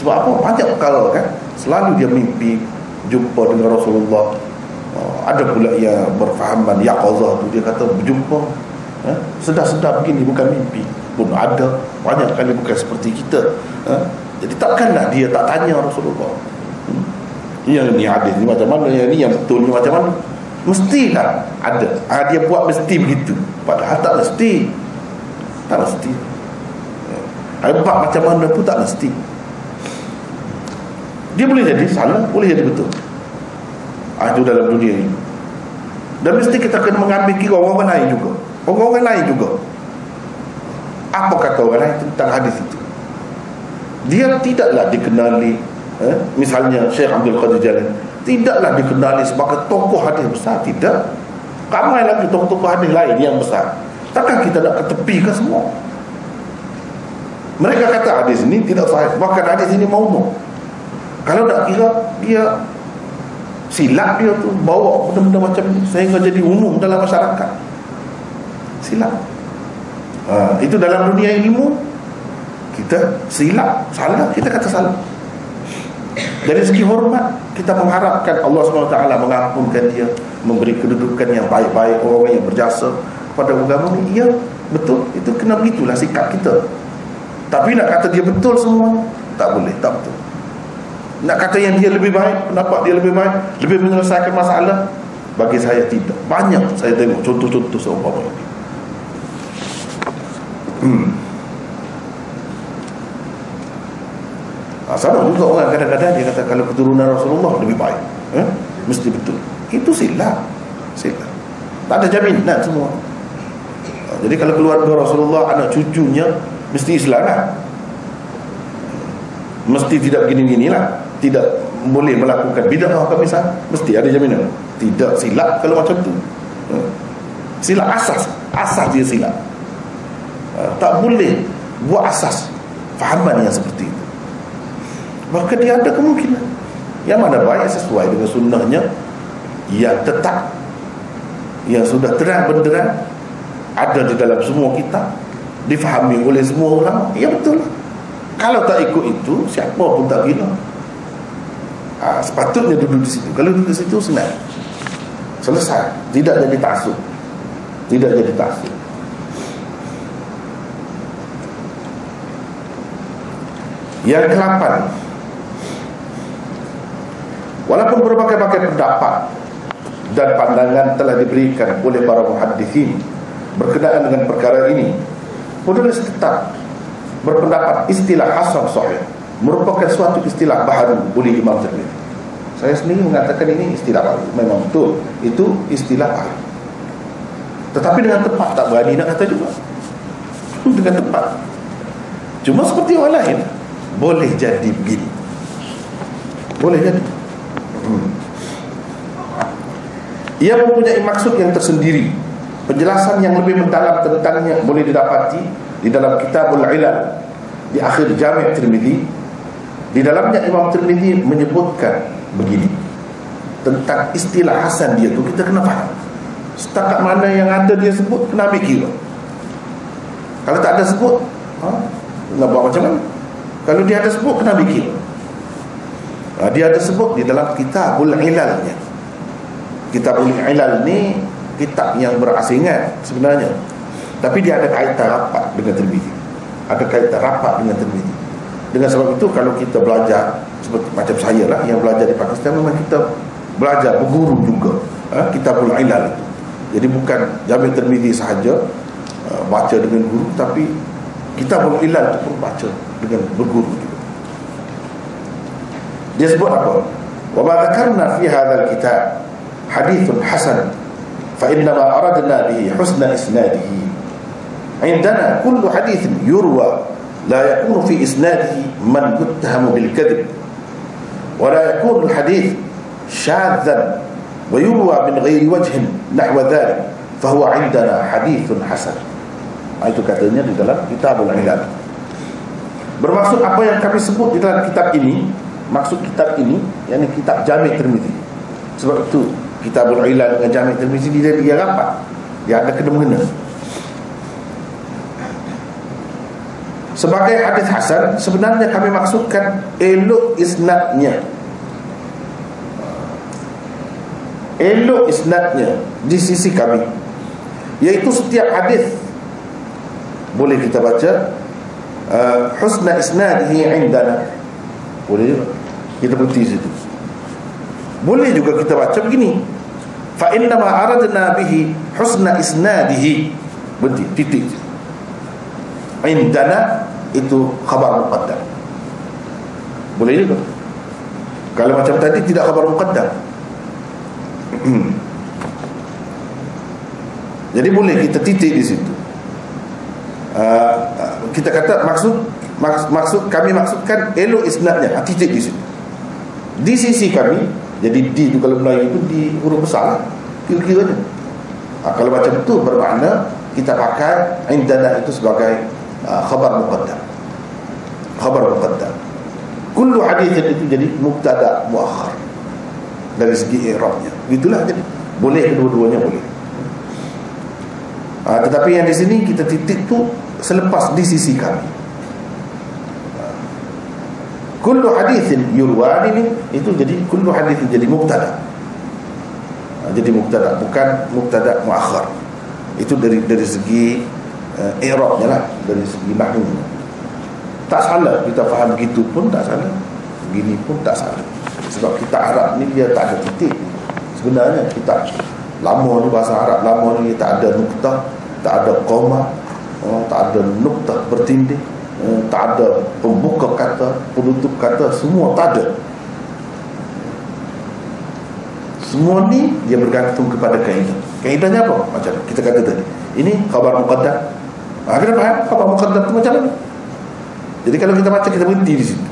Sebab apa? Banyak perkara kan, selalu dia mimpi jumpa dengan Rasulullah. Ada pula yang berfahaman yaqazah tu, dia kata berjumpa sedar-sedar begini, bukan mimpi pun ada. Banyak kali bukan seperti kita. Jadi takkanlah dia tak tanya Rasulullah, yang ni hadis ni macam mana, yang ni yang betul ni macam mana. Mestilah ada. Dia buat mesti begitu, padahal tak mesti. Tak mesti. Hebat macam mana pun tak mesti. Dia boleh jadi salah, boleh jadi betul. Itu dalam dunia ini. Dan mesti kita kena mengambil kira orang lain juga. Orang-orang lain juga. Apa kata orang lain tentang hadis itu? Dia tidaklah dikenali, misalnya Syekh Abdul Qadir Jailani tidaklah dikenali sebagai tokoh hadis besar. Tidak. Ramai lagi tokoh-tokoh hadis lain yang besar. Takkan kita nak ketepikan semua? Mereka kata hadis ini tidak sahih, bahkan hadis ini maudhu'. Kalau nak kira, dia silap, dia tu bawa benda-benda macam ni sehingga jadi umum dalam masyarakat. Silap. Itu dalam dunia ilmu kita silap, salah, kita kata salah. Dari segi hormat, kita mengharapkan Allah SWT mengampunkan dia, memberi kedudukan yang baik-baik orang yang berjasa pada agama ni. Ya, betul, itu kena begitulah sikap kita. Tapi nak kata dia betul semuanya, tak boleh, tak betul. Nak kata yang dia lebih baik, pendapat dia lebih baik, lebih menyelesaikan masalah, bagi saya tidak. Banyak saya tengok contoh-contoh seumpama ini. Sama juga orang kadang-kadang dia kata kalau keturunan Rasulullah lebih baik, mesti betul. Itu silap. Silap. Tak ada jaminan semua. Jadi kalau keluarga Rasulullah, anak cucunya mesti Islam lah, mesti tidak gini-ginilah, tidak boleh melakukan bid'ah ke misal, mesti ada jaminan. Tidak, silap kalau macam tu. Silap asas dia silap. Tak boleh buat asas fahaman yang seperti itu. Maka dia ada kemungkinan yang mana baik sesuai dengan sunnahnya, yang tetap, yang sudah terang benderang, ada di dalam semua kitab, difahami oleh semua ulama. Ya betul. Kalau tak ikut itu, siapa pun tak gila. Sepatutnya duduk di situ. Kalau duduk di situ, senang, selesai. Tidak jadi taksub. Tidak jadi taksub. Yang ke-8, walaupun berbagai-bagai pendapat dan pandangan telah diberikan oleh para muhaddithin berkenaan dengan perkara ini, penulis tetap berpendapat istilah hasan sahih merupakan suatu istilah baharu oleh Imam Tirmidzi. Saya sendiri mengatakan ini istilah baru. Memang betul, itu istilah baru. Tetapi dengan tepat, tak berani nak kata juga. Dengan tepat. Cuma seperti orang lain, boleh jadi begini, boleh jadi. Ia mempunyai maksud yang tersendiri. Penjelasan yang lebih mendalam tentangnya boleh didapati di dalam Kitabul Ilal di akhir Jami' Tirmidzi. Di dalamnya Imam Tirmidzi menyebutkan begini tentang istilah hasan dia tu. Kita kena faham setakat mana yang ada dia sebut, kena ambil kira. Kalau tak ada sebut, nak buat macam mana? Kalau dia ada sebut, kena ambil kira. Dia ada sebut di dalam Kitabul Ilalnya. Kitabul Ilal ni kitab yang berasingan sebenarnya, tapi dia ada kaitan rapat dengan Tirmizi. Ada kaitan rapat dengan Tirmizi. Dengan sebab itu kalau kita belajar seperti macam saya lah yang belajar di Pakistan, memang kita belajar berguru juga Kitabul Ilal itu. Jadi bukan Jami' Tirmizi sahaja baca dengan guru, tapi Kitabul Ilal itu pun baca dengan berguru juga. Dia sebut apa? Wa ma dzakarna fi hadzal kitab hadithun hasan fa innama aradna bihi husna isnadihi. Indana kullu hadithin yurwa la yakunu fi isnadihi man yuttahamu bil kadhib wa la yakunu al hadith shadhan wa yurwa min ghairi wajhin nahwa dhalik fa huwa indana hadithun hasan. Itu katanya di dalam Kitabul Ilal. Bermaksud apa yang kami sebut di dalam kitab ini, maksud kitab ini yakni kitab Jami' Tirmizi. Sebab itu Kitabul Ilal dengan Jami' Tirmizi dia rapat, dia ada kena-mengena. Sebagai hadis hasan, sebenarnya kami maksudkan elok isnadnya. Elok isnadnya di sisi kami, iaitu setiap hadis boleh kita baca husna isnadihi indana. Boleh juga kita berhenti situ. Boleh juga kita baca begini, fa innama aradna bihi husna isnadihi, berhenti, titik. Indana itu khabar muqaddam. Boleh juga. Kalau macam tadi tidak khabar muqaddam. Jadi boleh kita titik di situ. Kita kata maksud kami maksudkan elok isnadnya, titik di situ. Di sisi kami. Jadi di itu kalau Melayu itu di huruf besar lah, kira-kiranya. Kalau macam itu bermakna kita pakai indana itu sebagai khabar muqaddam. Khabar muqaddam. Kullu hadithin itu jadi mubtada muakhar dari segi i'rabnya. Itulah jadi boleh kedua-duanya boleh. Tetapi yang di sini kita titik tu selepas di sisi kami. Kullu hadithin yurwa ini itu jadi kullu hadithin jadi mubtada. Jadi mubtada, bukan mubtada muakhar. Itu dari segi i'rabnya lah, dari segi nahwu. Tak salah kita faham begitu pun tak salah, begini pun tak salah. Sebab kita Arab ni dia tak ada titik. Sebenarnya kita lama ni, bahasa Arab lama ni tak ada nuktah, tak ada koma, tak ada nuktah bertindih, tak ada pembuka kata, penutup kata, semua tak ada. Semua ni dia bergantung kepada kaedah. Kaedahnya apa? Macam kita kata tadi, ini khabar muqaddam. Kita faham khabar muqaddam tu macam mana? Jadi kalau kita baca, kita berhenti di situ.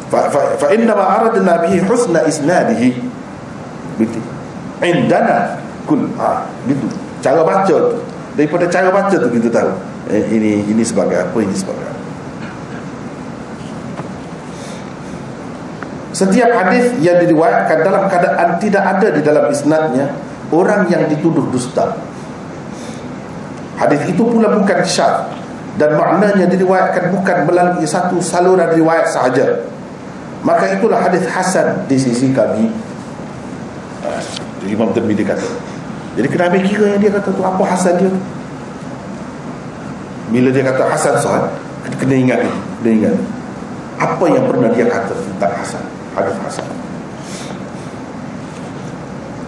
Fa inna ma aradna bihi husna isnadihi. Betul. Indana kul. Gitu. Cara baca tu. Daripada cara baca tu kita tahu ini sebagai apa, ini sebagai apa. Setiap hadis yang diriwayatkan dalam keadaan tidak ada di dalam isnadnya orang yang dituduh dusta, hadis itu pula bukan syadz dan maknanya diriwayatkan bukan melalui satu saluran riwayat sahaja, maka itulah hadis hasan di sisi kami. Imam Tirmizi kata. Jadi kena ambil kira yang dia kata tu apa hasan dia. Bila dia kata hasan sahih, kena ingat ni, kena ingat apa yang pernah dia kata tentang hasan, hadis hasan.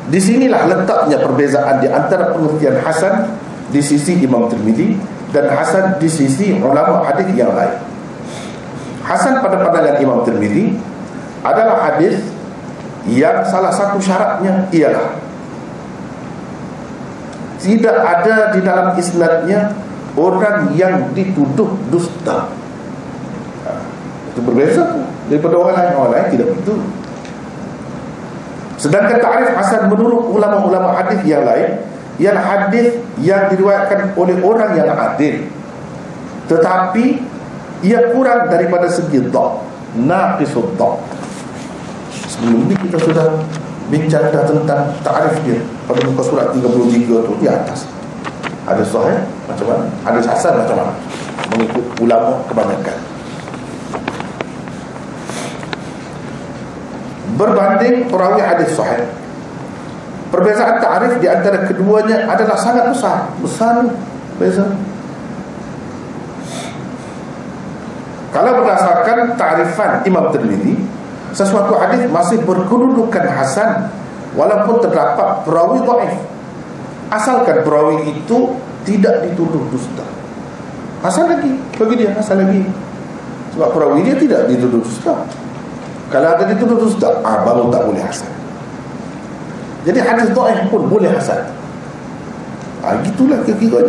Di sinilah letaknya perbezaan di antara pengertian hasan di sisi Imam Tirmizi dan hasan di sisi ulama hadis yang lain. Hasan pada pandangan Imam Tirmizi adalah hadis yang salah satu syaratnya ialah tidak ada di dalam isnadnya orang yang dituduh dusta. Itu berbeza daripada orang lain. Orang lain tidak begitu. Sedangkan ta'rif hasan menurut ulama-ulama hadis yang lain ialah hadis yang diriwayatkan oleh orang yang adil, tetapi ia kurang daripada segi dhab, naqisud dhab. Sebelum ini kita sudah bincang tentang ta'rif dia pada muka surat 33 tu di atas. Hadis sahih macam mana, hadis hasan macam mana, mengikut ulama kebanyakan. berbanding perawi hadis sahih. Perbezaan ta'rif di antara keduanya adalah sangat besar. Besar ni beza. Kalau berdasarkan ta'rifan Imam Tirmizi, sesuatu hadis masih berkedudukan hasan walaupun terdapat perawi dhaif, asalkan perawi itu tidak dituduh dusta. Hasan lagi, bagi dia hasan lagi. Sebab perawi dia tidak dituduh dusta. Kalau ada dituduh dusta, baru tak boleh hasan. Jadi hadis dhaif pun boleh hasan. Gitulah kira-kira.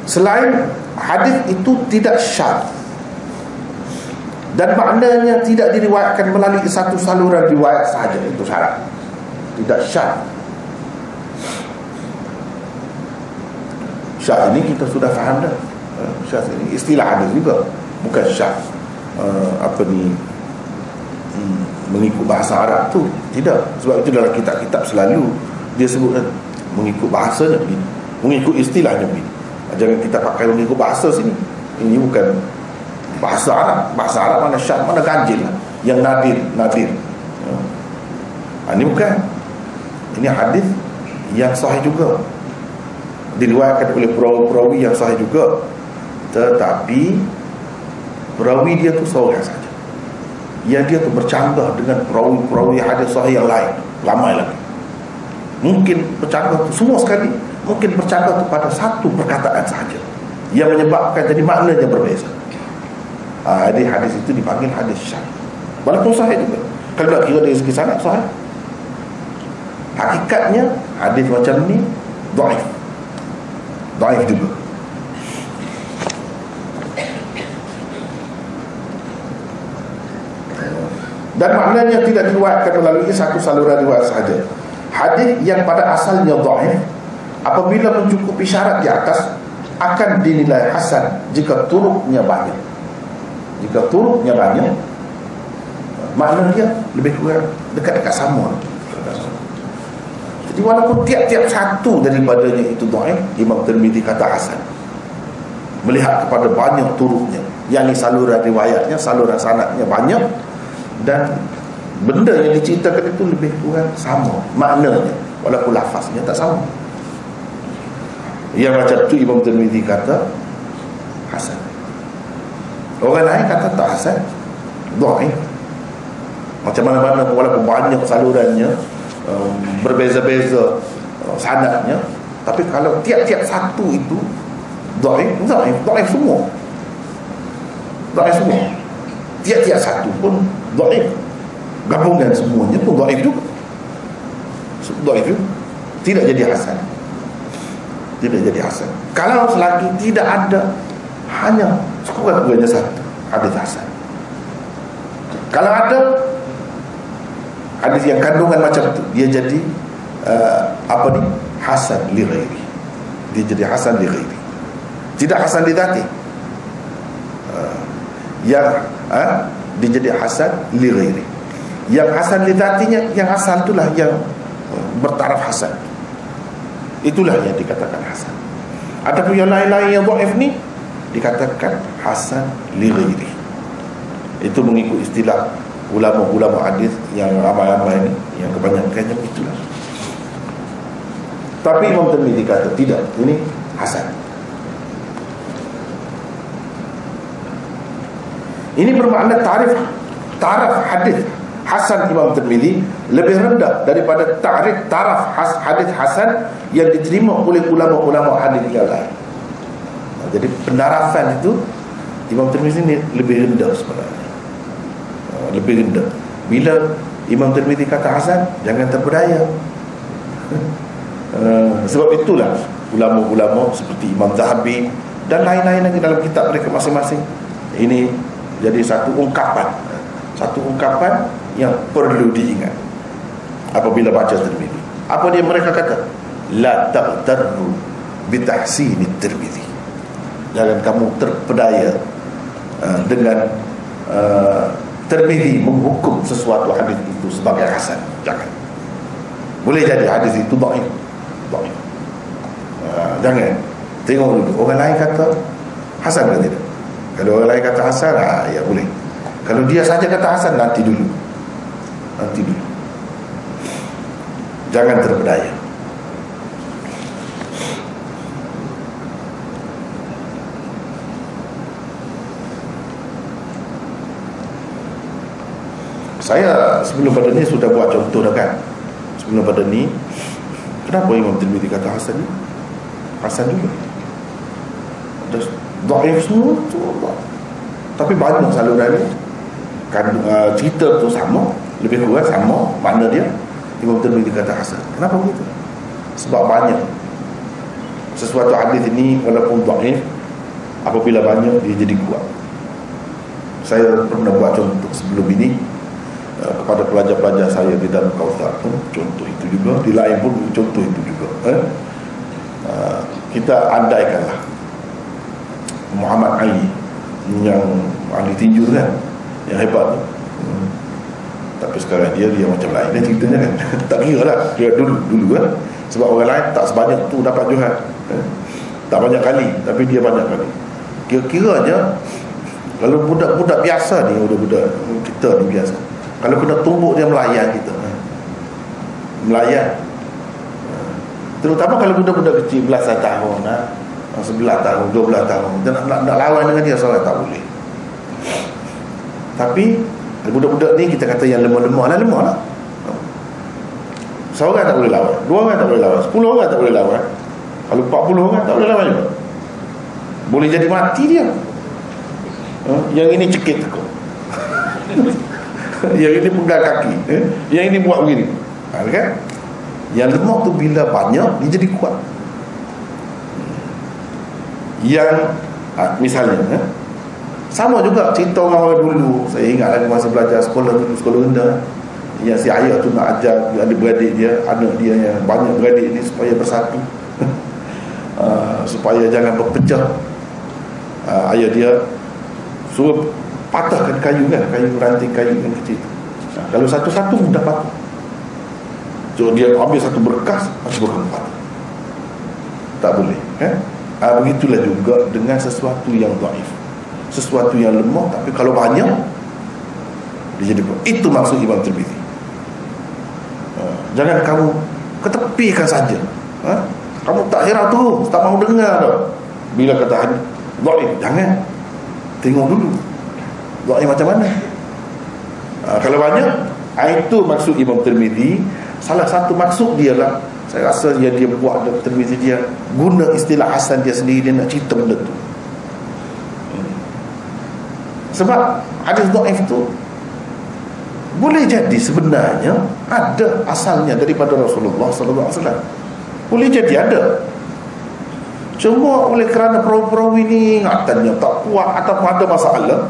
Selain hadis itu tidak syadz dan maknanya tidak diriwayatkan melalui satu saluran riwayat sahaja, itu syarat. Tidak syadz. Syadz ini kita sudah faham dah. Syadz ini istilah hadis juga, bukan syadz mengikut bahasa Arab tu. Tidak. Sebab itu dalam kitab-kitab selalu dia sebutkan mengikut bahasanya begini, mengikut istilahnya begini. Jangan kita pakai mengikut bahasa sini. Ini bukan bahasa Arab. Bahasa Arab mana syadz, mana ganjil lah. Yang nadir. Ini bukan. Ini hadis yang sahih juga, diriwayatkan oleh perawi yang sahih juga, tetapi perawi dia tu sahih saja. Yang dia tu bercanggah dengan perawi hadis sahih yang lain, ramai lagi. Mungkin bercanggah tu semua sekali, mungkin bercanggah tu pada satu perkataan sahaja yang menyebabkan jadi maknanya berbeza. Jadi hadis itu dipanggil hadis syadz, walaupun sahih juga. Kalau nak kira dari segi sanad sahih, hakikatnya hadis macam ni dhaif juga. Dan maknanya tidak diriwayatkan melalui satu saluran riwayat sahaja. Hadis yang pada asalnya dhaif, apabila mencukupi syarat di atas, akan dinilai hasan jika turuknya banyak. Jika turuknya banyak, makna dia lebih kurang dekat-dekat sama. Jadi walaupun tiap-tiap satu daripadanya itu dhaif, Imam Tirmizi kata hasan, melihat kepada banyak turuknya, yakni saluran riwayatnya, saluran sanadnya banyak, dan benda yang diceritakan itu lebih kurang sama maknanya, walaupun lafaznya tak sama. Yang macam tu Imam Tirmizi kata hasan. Orang lain kata tak hasan, dhaif. Macam mana-mana walaupun banyak salurannya, berbeza-beza sanadnya, tapi kalau tiap-tiap satu itu dhaif semua. Dhaif semua. Tiap-tiap satu pun dhaif. Gabungan semuanya pun dhaif juga. Dhaif juga. Tidak jadi hasan. Tidak jadi hasan. Kalau selagi tidak ada hanya sekurang-kurangnya satu hadis hasan. Kalau ada hadis yang kandungan macam tu, dia jadi hasan li ghairi. Dia jadi hasan li ghairi. Tidak hasan li dzati. Dia jadi hasan li ghairi. Yang hasan li dzatinya, yang hasan itulah yang bertaraf hasan. Itulah yang dikatakan hasan. Adapun yang lain-lain yang dhaif ni dikatakan hasan li ghairi. Itu mengikut istilah ulama-ulama hadis yang ramai-ramai ni, yang kebanyakannya itulah. Tapi Imam Tirmizi kata tidak, ini hasan. Ini bermakna taraf hadis hasan Imam Tirmizi lebih rendah daripada taraf hadis hasan yang diterima oleh ulama-ulama hadis yang lain. Jadi pendarafan itu Imam Tirmizi ni lebih rendah sebenarnya. Lebih rendah. Bila Imam Tirmizi kata hasan, jangan terpedaya. Sebab itulah ulama-ulama seperti Imam Zahabi dan lain-lain lagi dalam kitab mereka masing-masing, ini jadi satu ungkapan yang perlu diingat apabila baca Tirmizi. Apa dia mereka kata? La taghtarru bi tahsin Tirmizi. Jangan kamu terpedaya dengan Tirmizi menghukum sesuatu hadis itu sebagai hasan. Jangan. Boleh jadi hadis itu dhaif. Jangan. Tengok dulu orang lain kata hasan ke tidak. Kalau orang lain kata hasan, ya boleh. Kalau dia saja kata hasan, nanti dulu. Jangan terpedaya. Saya sebelum pada ni sudah buat contoh dah kan. Sebelum pada ni, kenapa Imam Tirmidzi kata hasan ni? Hasan juga. Dhaif semua tu, tapi banyak saluran ni cerita tu sama, lebih kurang sama makna dia. Imam Tirmidzi kata hasan. Kenapa begitu? Sebab banyak sesuatu hadis ini walaupun dhaif, apabila banyak dia jadi kuat. Saya pernah buat contoh sebelum ini kepada pelajar-pelajar saya di dalam Kautsar pun contoh itu juga, di lain pun contoh itu juga. Kita andaikanlah Muhammad Ali yang ahli tinju kan, yang hebat tu, tapi sekarang dia macam lain dia ceritanya kan. Tak kira lah dia dulu kan, sebab orang lain tak sebanyak tu dapat Johan, tak banyak kali, tapi dia banyak kali. Kira-kiranya kalau budak-budak biasa ni, budak-budak kita ni biasa, kalau kena tumbuk dia melayan kita, melayan. Terutama kalau budak-budak kecil belasan tahun, 11 tahun, 12 tahun, nak lawan dengan dia seorang tak boleh. Tapi budak-budak ni kita kata yang lemah-lemah lah. Seorang tak boleh lawan, 2 orang tak boleh lawan, 10 orang tak boleh lawan. Kalau 40 orang tak boleh lawan juga. Boleh jadi mati dia. Yang ini cekik tekuk, yang ini pegang kaki, yang ini buat begini, kan? Yang lemah tu bila banyak dia jadi kuat. Yang misalnya sama juga cerita orang-orang dulu. Saya ingat lagi masa belajar sekolah rendah, yang si ayah tu nak ajar adik-beradik dia, anak dia yang banyak beradik ni supaya bersatu, supaya jangan berpecah. Ayah dia suruh patahkan kayu kan, ranting kayu yang kecil tu. Kalau satu-satu mudah patah. So dia ambil satu berkas, masih berempat. Tak boleh kan? Begitulah juga dengan sesuatu yang dhaif, sesuatu yang lemah, tapi kalau banyak dia jadi kuat. Itu maksud Imam Tirmidzi. Jangan kamu ketepikan saja. Kamu tak heran tu, tak mau dengar dah bila kata hadis dhaif. Jangan, tengok dulu dhaif macam mana. Kalau banyak, itu maksud Imam Tirmidzi. Salah satu maksud dia lah, saya rasa dia buat Tirmidzi, dia guna istilah hasan dia sendiri, dia nak cerita benda tu. Sebab hadis dhaif tu boleh jadi sebenarnya ada asalnya daripada Rasulullah sallallahu alaihi wasallam. Boleh jadi ada. Cuma oleh kerana perawi-perawi ni ingatannya tak kuat ataupun ada masalah,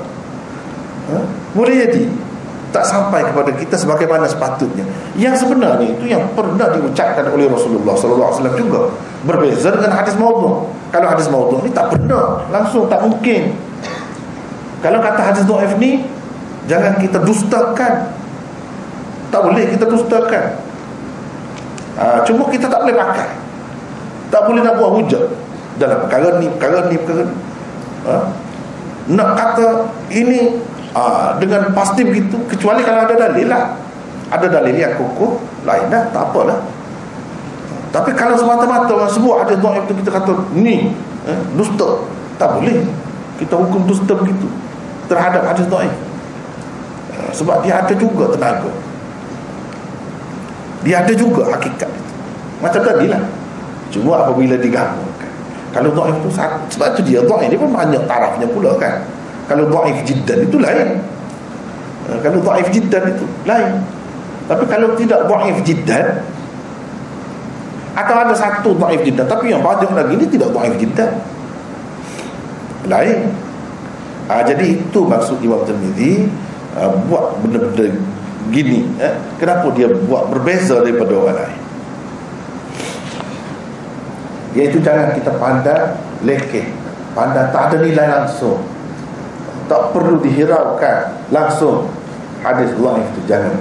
boleh jadi tak sampai kepada kita sebagaimana sepatutnya. Yang sebenarnya itu yang pernah diucapkan oleh Rasulullah sallallahu alaihi wasallam juga. Berbeza dengan hadis maudhu'. Kalau hadis maudhu' ni tak pernah, langsung tak mungkin. Kalau kata hadis dhaif ni, jangan kita dustakan. Tak boleh kita dustakan. Cuma kita tak boleh pakai, tak boleh nak buat hujah dalam perkara ni. Nak kata ini dengan pasti begitu, kecuali kalau ada dalil lah. Ada dalil yang kukuh, lain dah, tak apalah. Tapi kalau semata-mata orang sebut ada dhaif itu, kita kata ni dusta, tak boleh kita hukum dusta begitu terhadap hadis dhaif. Sebab dia ada juga tenaga, dia ada juga hakikat itu. Macam tadi lah. Cuma apabila digabungkan, kalau dhaif itu, sebab itu dia dhaif ni pun banyak tarafnya pula kan. Kalau dhaif jiddan itu lain, kalau dhaif jiddan itu lain. Tapi kalau tidak dhaif jiddan, atau ada satu dhaif jiddan tapi yang banyak lagi ni tidak dhaif jiddan, lain. Jadi itu maksud Imam Tirmidzi buat benda-benda gini. Kenapa dia buat berbeza daripada orang lain? Iaitu jangan kita pandang lekeh, pandang tak ada nilai langsung, tak perlu dihiraukan langsung hadis dhaif itu, jangan.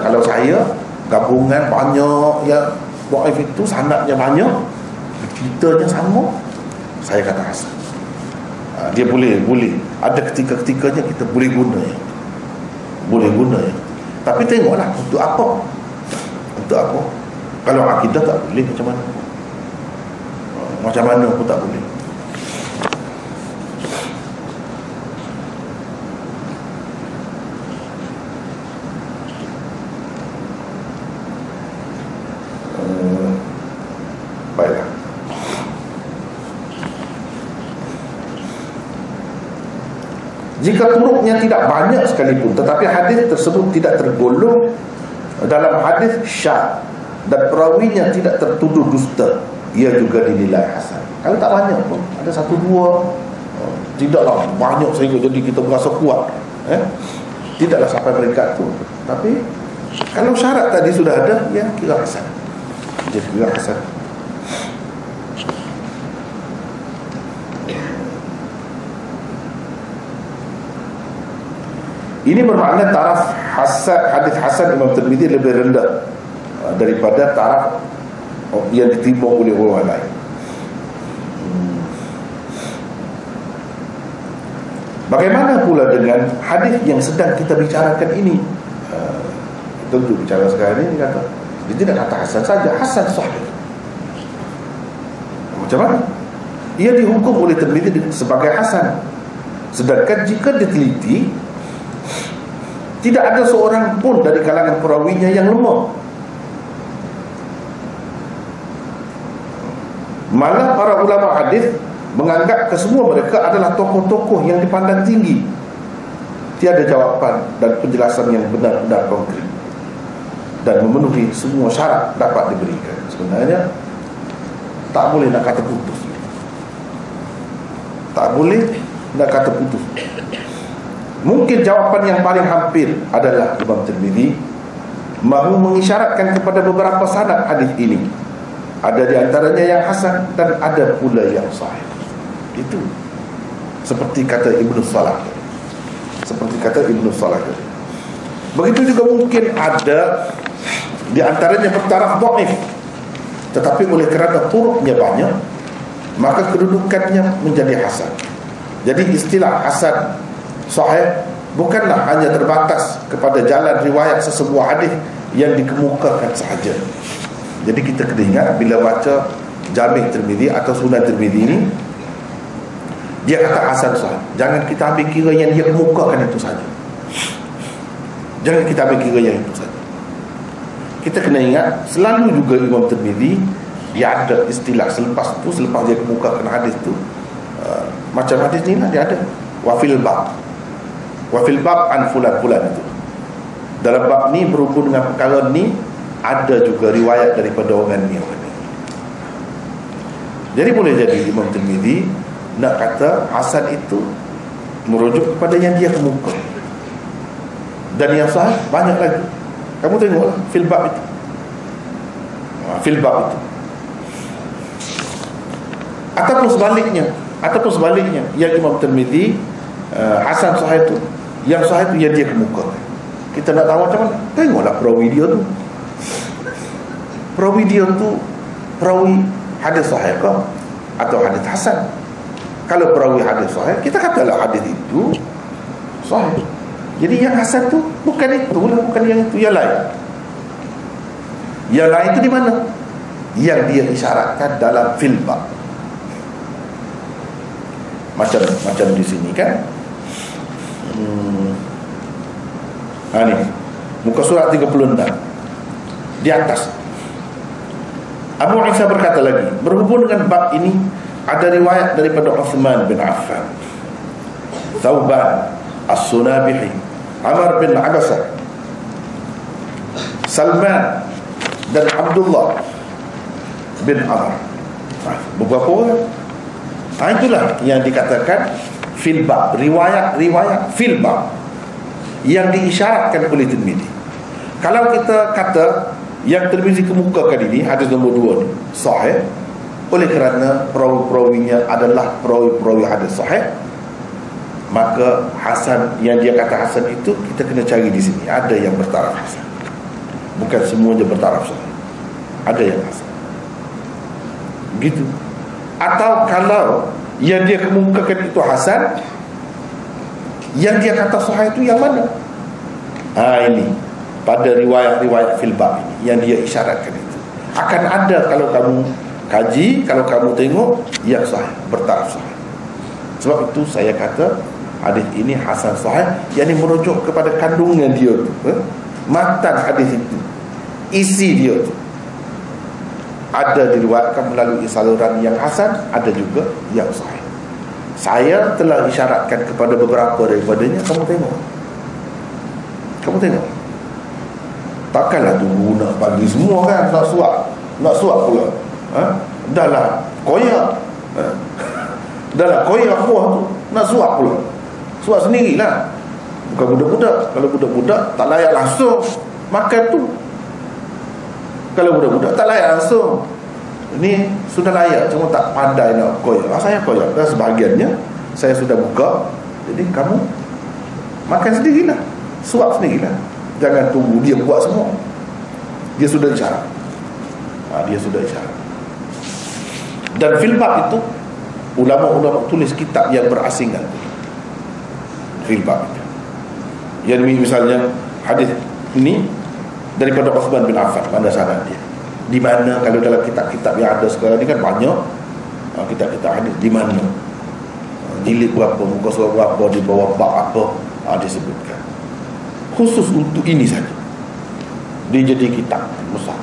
Kalau saya gabungan banyak yang dhaif itu, sanadnya banyak, ceritanya sama, saya kata hasan. Dia boleh ada ketika-ketikanya kita boleh guna ya. Tapi tengoklah untuk apa. Kalau akidah tak boleh, macam mana pun tak boleh. Baiklah. Jika turuknya tidak banyak sekalipun, tetapi hadis tersebut tidak tergolong dalam hadis syadz dan perawinya tidak tertuduh dusta, ia juga dinilai hasan. Kalau tak banyak pun, ada satu dua, tidaklah banyak sehingga jadi kita berasa kuat, tidaklah sampai peringkat tu. Tapi kalau syarat tadi sudah ada, ya kira hasan. Jadi kira hasan. Ini bermakna taraf hadis hasan Imam Tirmizi lebih rendah daripada taraf yang diterima oleh orang lain. Bagaimana pula dengan hadis yang sedang kita bicarakan ini? Tentu bicara sekarang ini kata, dia tidak kata hasan saja, hasan sahih. Macam mana? Ia dihukum oleh Tirmizi sebagai hasan. Sedangkan jika diteliti, tidak ada seorang pun dari kalangan perawinya yang lemah. Malah para ulama hadis menganggap kesemua mereka adalah tokoh-tokoh yang dipandang tinggi. Tiada jawapan dan penjelasan yang benar-benar konkret dan memenuhi semua syarat dapat diberikan. Sebenarnya tak boleh nak kata putus. Tak boleh nak kata putus. Mungkin jawapan yang paling hampir adalah Imam Tirmizi mahu mengisyaratkan kepada beberapa sanad hadis ini. Ada di antaranya yang hasan dan ada pula yang sahih. Itu seperti kata Ibnu Salah. Begitu juga mungkin ada di antaranya bertaraf dhaif, tetapi oleh kerana turuknya banyak, maka kedudukannya menjadi hasan. Jadi istilah hasan sahih bukanlah hanya terbatas kepada jalan riwayat sesebuah hadis yang dikemukakan sahaja. Jadi kita kena ingat bila baca Jami' Tirmizi atau Sunan Tirmizi ini, dia kata hasan sahih, jangan kita ambil kira yang dia kemukakan itu saja. Jangan kita ambil kira yang itu saja. Kita kena ingat selalu juga Imam Tirmizi dia ada istilah selepas dia kemukakan hadis tu, macam hadis ni dia ada wafil bab an fulan itu. Dalam bab ni berhubung dengan perkara ni, ada juga riwayat daripada orang ni. Jadi boleh jadi Imam Tirmizi nak kata hasan itu merujuk kepada yang dia kemuka, dan yang sahih banyak lagi. Kamu tengok fil bab itu. Ataupun sebaliknya yang Imam Tirmizi hasan sahih itu, yang sahih itu yang dia kemukakan. Kita nak tahu macam mana? Tengoklah perawi dia tu perawi hadis sahih ke atau hadis hasan. Kalau perawi hadis sahih, kita katalah hadis itu sahih. Jadi yang hasan tu bukan yang itu, yang lain. Yang lain itu di mana? Yang dia isyaratkan dalam fil bab. Macam di sini kan. Ni muka surat 36 di atas, Abu Isa berkata lagi, berhubung dengan bab ini ada riwayat daripada Uthman bin Affan, Thauban As-Sunabihi, Amr bin Abasa, Salman dan Abdullah bin Amr. Beberapa orang. Itulah yang dikatakan fil bab, riwayat fil bab yang diisyaratkan oleh Tirmizi. Kalau kita kata yang Tirmizi kemukakan ini, hadis nombor 2 ni sahih, oleh kerana perawi-perawinya adalah perawi-perawi hadis sahih, maka hasan, yang dia kata hasan itu kita kena cari di sini. Ada yang bertaraf hasan, bukan semuanya bertaraf sahih, ada yang hasan, begitu. Atau kalau Yang dia kemukakan itu hasan, yang dia kata sahih itu yang mana? Ini pada riwayat-riwayat fil bab ini yang dia isyaratkan itu. Akan ada kalau kamu kaji, kalau kamu tengok yang sahih, bertaraf sahih. Sebab itu saya kata hadis ini hasan sahih, yang ini merujuk kepada kandungan dia tu, matan hadis itu, isi dia tu ada diriwayatkan melalui saluran yang hasan, ada juga yang sahih. Saya telah isyaratkan kepada beberapa daripadanya. Kamu tengok, takkanlah tunggu nak bagi semua kan, nak suap pula. Dah lah koyak buah tu, nak suap pula. Suap sendirilah, bukan budak-budak. Kalau budak-budak tak layak langsung makan tu. Kalau budak-budak tak layak langsung. Ini sudah layak, cuma tak pandai nak koyak. Saya koyak, dan sebahagiannya saya sudah buka. Jadi kamu makan sendirilah, suap sendirilah. Jangan tunggu dia buat semua. Dia sudah isyarat. Dia sudah isyarat. Dan filbab itu ulama-ulama tulis kitab yang berasingan. Filbab itu, yang misalnya hadis ini daripada Uthman bin Affan, mana sanad dia, di mana? Kalau dalam kitab-kitab yang ada sekarang ni kan banyak kitab-kitab hadis, di mana, jilid berapa, muka surat berapa, di bawah bab apa, disebutkan khusus untuk ini saja. Dia jadi kitab besar.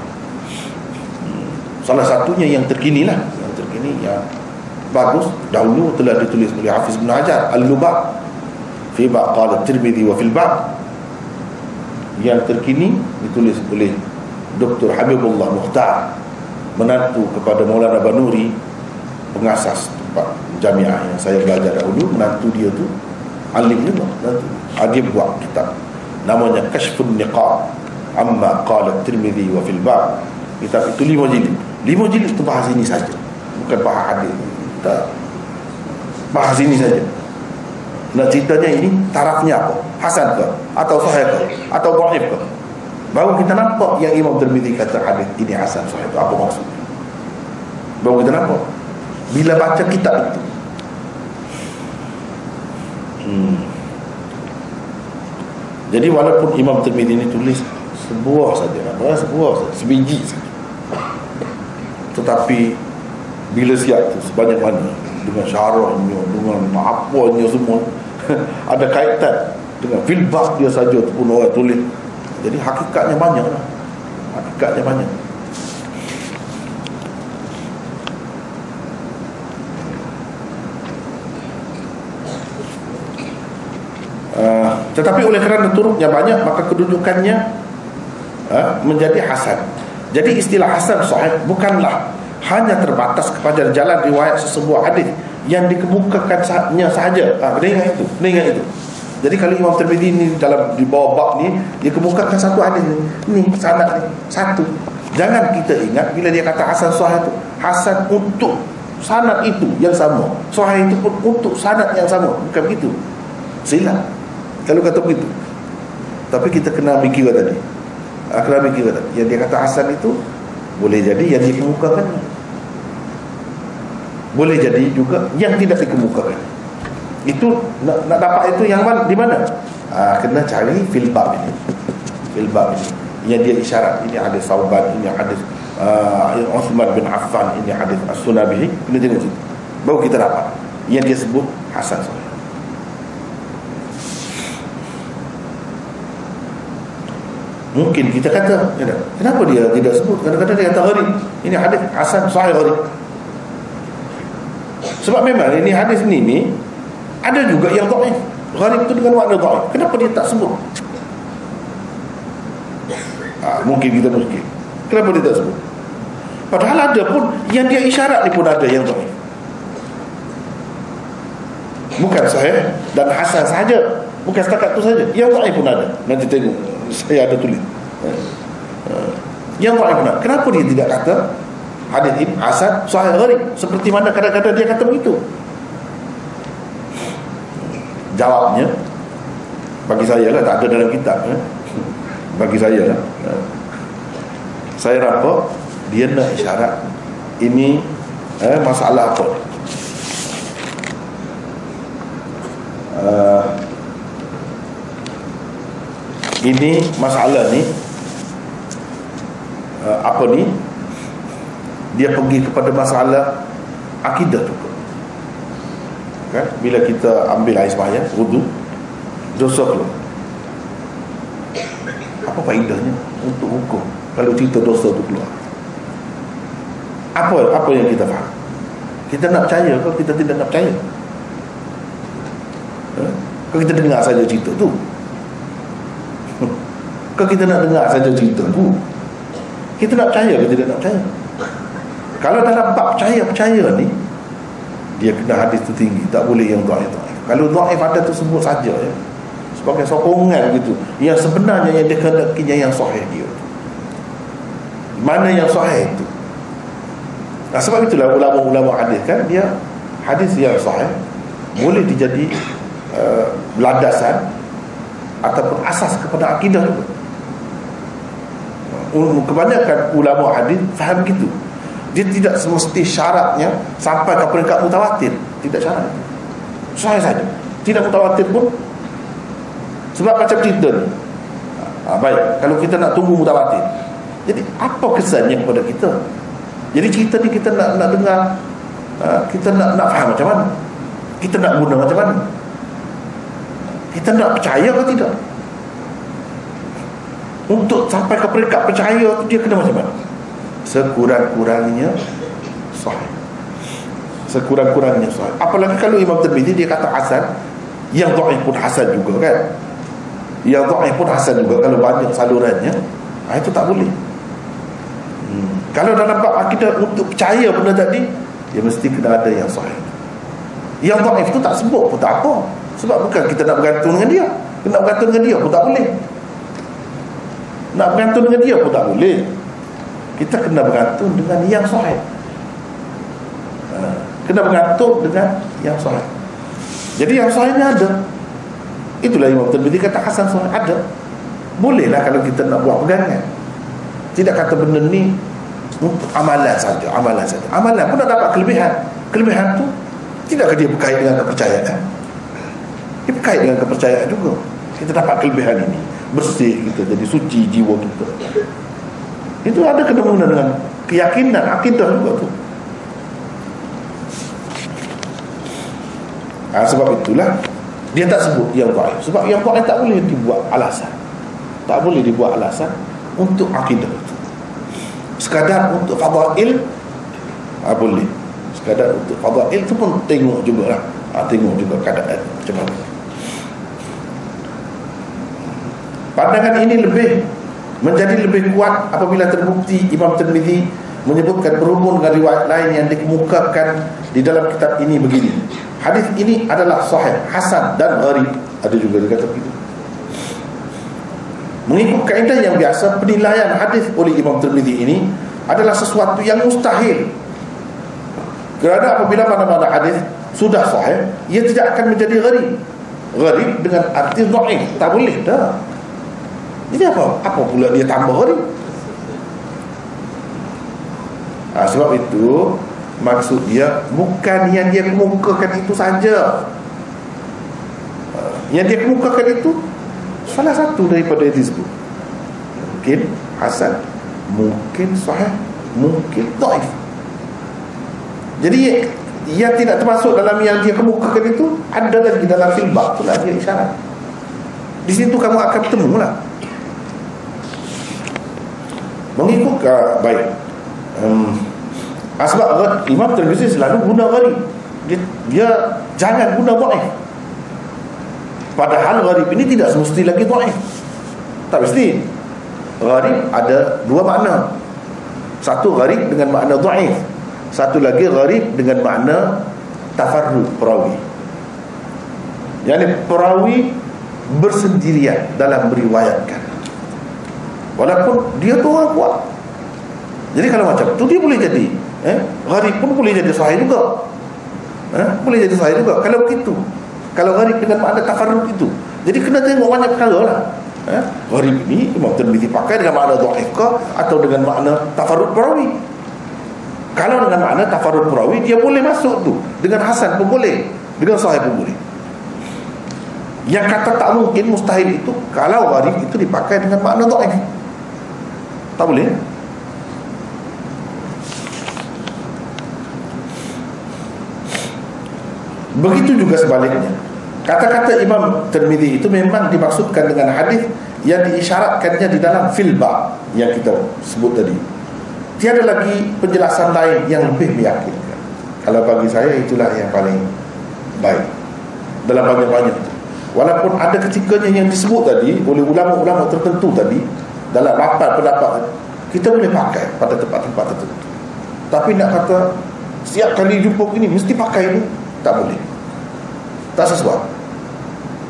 Salah satunya yang terkini lah, yang bagus, dahulu telah ditulis oleh Hafiz Ibn Hajar Al-Lubab fi bab qala Tirmidzi wa fil bab. Yang terkini ditulis oleh Dr. Habibullah Mukhtar, menantu kepada Maulana Banuri, pengasas tempat jamiah yang saya belajar dahulu. Menantu dia tu alim juga, dia buat kitab namanya Kashfun Niqab amma qala Tirmidzi wa fil bab. Kitab itu 5 jilid. 5 jilid itu bahas ini saja, bukan bahas hadis. Tak, bahas ini saja. Nak ceritanya ini tarafnya apa, hasan ke, atau sahih ke, atau dhaif ke. Baru kita nampak yang Imam Tirmidzi kata hadis ini hasan sahih itu apa maksudnya. Baru kita nampak bila baca kitab itu. Jadi walaupun Imam Tirmidzi ini tulis sebuah saja, sebiji saja, tetapi bila siap tu sebanyak mana, dengan syarahnya, dengan apanya semua ada kaitan dengan filbab dia saja tu pun orang tulis. Jadi hakikatnya banyak lah, hakikatnya banyak. Tetapi oleh kerana turunnya banyak, maka kedudukannya menjadi hasan. Jadi istilah hasan sahih bukanlah hanya terbatas kepada jalan riwayat sesebuah hadis yang dikemukakannya sahaja. Dia ingat itu. Jadi kalau Imam Tirmidzi ni di bawah bab ni, dia kemukakan satu hadis ni sanad ni satu. Jangan kita ingat bila dia kata hasan sahih itu, hasan untuk sanad itu yang sama, sahih itu pun untuk sanad yang sama. Bukan begitu. Silap kalau kata begitu. Tapi kita kena fikir tadi. Yang dia kata hasan itu boleh jadi yang dikemukakan, boleh jadi juga yang tidak dikemukakan. Itu nak dapat itu yang mana, di mana? Kena cari filbab ini. Yang dia isyarat, ini hadis Sauban, ini hadis Uthman bin Affan, ini hadis As-Sunabihi. Kena tengok situ, baru kita dapat yang dia sebut hasan sahih. Mungkin kita kata, kenapa dia tidak sebut? Kadang-kadang dia kata gharib. Ini hadis hasan sahih gharib. Sebab memang ini hadis ni ada juga yang dhaif. Gharib itu dengan makna dhaif. Kenapa dia tak sebut? Mungkin kita mungkin. Kenapa dia tak sebut? Padahal ada pun yang dia isyarat ni pun ada yang dhaif. Bukan sahih dan hasan saja, bukan setakat tu saja. Yang dhaif pun ada. Nanti tengok, saya ada tulis. Yang dhaif pun ada. Kenapa dia tidak kata hadis ini hasan sahih gharib, seperti mana kadang-kadang dia kata begitu? Jawabnya bagi saya lah, tak ada dalam kitab. Bagi saya lah, saya nampak dia nak isyarat ini masalah apa. Ini masalah ni dia pergi kepada masalah akidah tu kan. Bila kita ambil air sembahyang, wudu, dosa keluar, apa faedahnya untuk hukum kalau cerita dosa tu keluar? Apa yang kita faham? Kita nak percaya ke kita tidak nak percaya? Kalau kita dengar saja cerita tu, kalau kita nak dengar saja cerita tu, kita nak percaya ke tidak nak percaya? Kalau dalam bab percaya ni, dia kena hadis tu tinggi, tak boleh yang dhaif. Kalau dhaif ada tu sebut saja ya, sebagai sokongan gitu. Yang sebenarnya yang dia kehendakinya yang sahih dia. Mana yang sahih itu? Nah, sebab itulah ulama-ulama hadis kan, dia hadis yang sahih boleh dijadi landasan ataupun asas kepada akidah juga. Kebanyakan ulama hadis faham gitu. Dia tidak semesti syaratnya sampai ke peringkat mutawatir. Tidak syarat. Sahih saja. Tidak mutawatir pun. Sebab macam cerita ni. Baik, kalau kita nak tunggu mutawatir, jadi apa kesannya kepada kita? Jadi cerita ni kita nak dengar, kita nak faham macam mana? Kita nak guna macam mana? Kita nak percaya ke tidak? Untuk sampai ke peringkat percaya tu dia kena macam mana? Sekurang-kurangnya sahih. Sekurang-kurangnya sahih. Apalagi kalau Imam Tirmizi dia kata hasan, yang dhaif pun hasan juga kan. Yang dhaif pun hasan juga kalau banyak salurannya. Itu tak boleh. Kalau dalam bab akidah untuk percaya benda tadi, dia mesti kena ada yang sahih. Yang dhaif tu tak sebut pun tak apa. Sebab bukan kita nak bergantung dengan dia. Nak bergantung dengan dia pun tak boleh. Nak bergantung dengan dia pun tak boleh. Kita kena bergantung dengan yang sahih. Kena bergantung dengan yang sahih. Jadi yang sahih ni ada. Itulah Imam Tirmizi kata hasan sahih ada. Bolehlah kalau kita nak buat pegangan. Tidak kata benda ni untuk amalan saja. Amalan pun dah dapat kelebihan. Kelebihan tu tidakkah dia berkait dengan kepercayaan? Dia berkait dengan kepercayaan juga. Kita dapat kelebihan ini, bersih kita, jadi suci jiwa kita. Itu ada kena-mengena dengan keyakinan, akidah juga tu. Sebab itulah dia tak sebut yang dhaif. Sebab yang dhaif tak boleh dibuat alasan. Tak boleh dibuat alasan untuk akidah itu. Sekadar untuk fadail boleh. Sekadar untuk fadail tu pun tengok jugalah. Tengok juga keadaan macam mana. Pandangan ini menjadi lebih kuat apabila terbukti Imam Tirmizi menyebutkan berhubung dengan riwayat lain yang dikemukakan di dalam kitab ini begini. Hadis ini adalah sahih, hasan dan gharib. Ada juga dia kata begitu. Mengikut kaedah yang biasa, penilaian hadis oleh Imam Tirmizi ini adalah sesuatu yang mustahil. Kerana apabila mana-mana hadis sudah sahih, ia tidak akan menjadi gharib. Gharib dengan arti dhaif, tak boleh dah. Jadi apa pula dia tambah gharib? Sebab itu maksud dia bukan yang dia kemukakan itu saja. Yang dia kemukakan itu salah satu daripada yang disebut. Mungkin hasan, mungkin sahih, mungkin dhaif. Jadi yang tidak termasuk dalam yang dia kemukakan itu ada lagi dalam filbab, itulah dia isyarat. Di situ kamu akan temulah. Mengikut baik. Sebab Imam Tirmizi selalu guna gharib. Dia jangan guna dhaif. Padahal gharib ini tidak semesti lagi dhaif. Tak mesti. Gharib ada dua makna. Satu gharib dengan makna dhaif, satu lagi gharib dengan makna tafarrud perawi. Yani perawi bersendirian dalam meriwayatkan, walaupun dia tu orang kuat. Jadi kalau macam tu dia boleh jadi gharib pun boleh jadi sahih juga. Boleh jadi sahih juga kalau begitu. Kalau gharib dengan makna tafarrud itu. Jadi kena tengok banyak perkara lah. Gharib ini Imam Tirmizi pakai dengan makna dhaif ke atau dengan makna tafarrud perawi. Kalau dengan makna tafarrud perawi, dia boleh masuk tu. Dengan hasan pun boleh, dengan sahih pun boleh. Yang kata tak mungkin, mustahil itu kalau gharib itu dipakai dengan makna dhaif. Tak boleh. Begitu juga sebaliknya. Kata-kata Imam Tirmizi itu memang dimaksudkan dengan hadis yang diisyaratkannya di dalam filba yang kita sebut tadi. Tiada lagi penjelasan lain yang lebih meyakinkan. Kalau bagi saya itulah yang paling baik dalam banyak-banyak. Walaupun ada ketikanya yang disebut tadi oleh ulama-ulama tertentu tadi dalam lapan pendapat, kita boleh pakai pada tempat-tempat tertentu. Tapi nak kata setiap kali jumpa ini mesti pakai itu, tak boleh. Tak sesuai.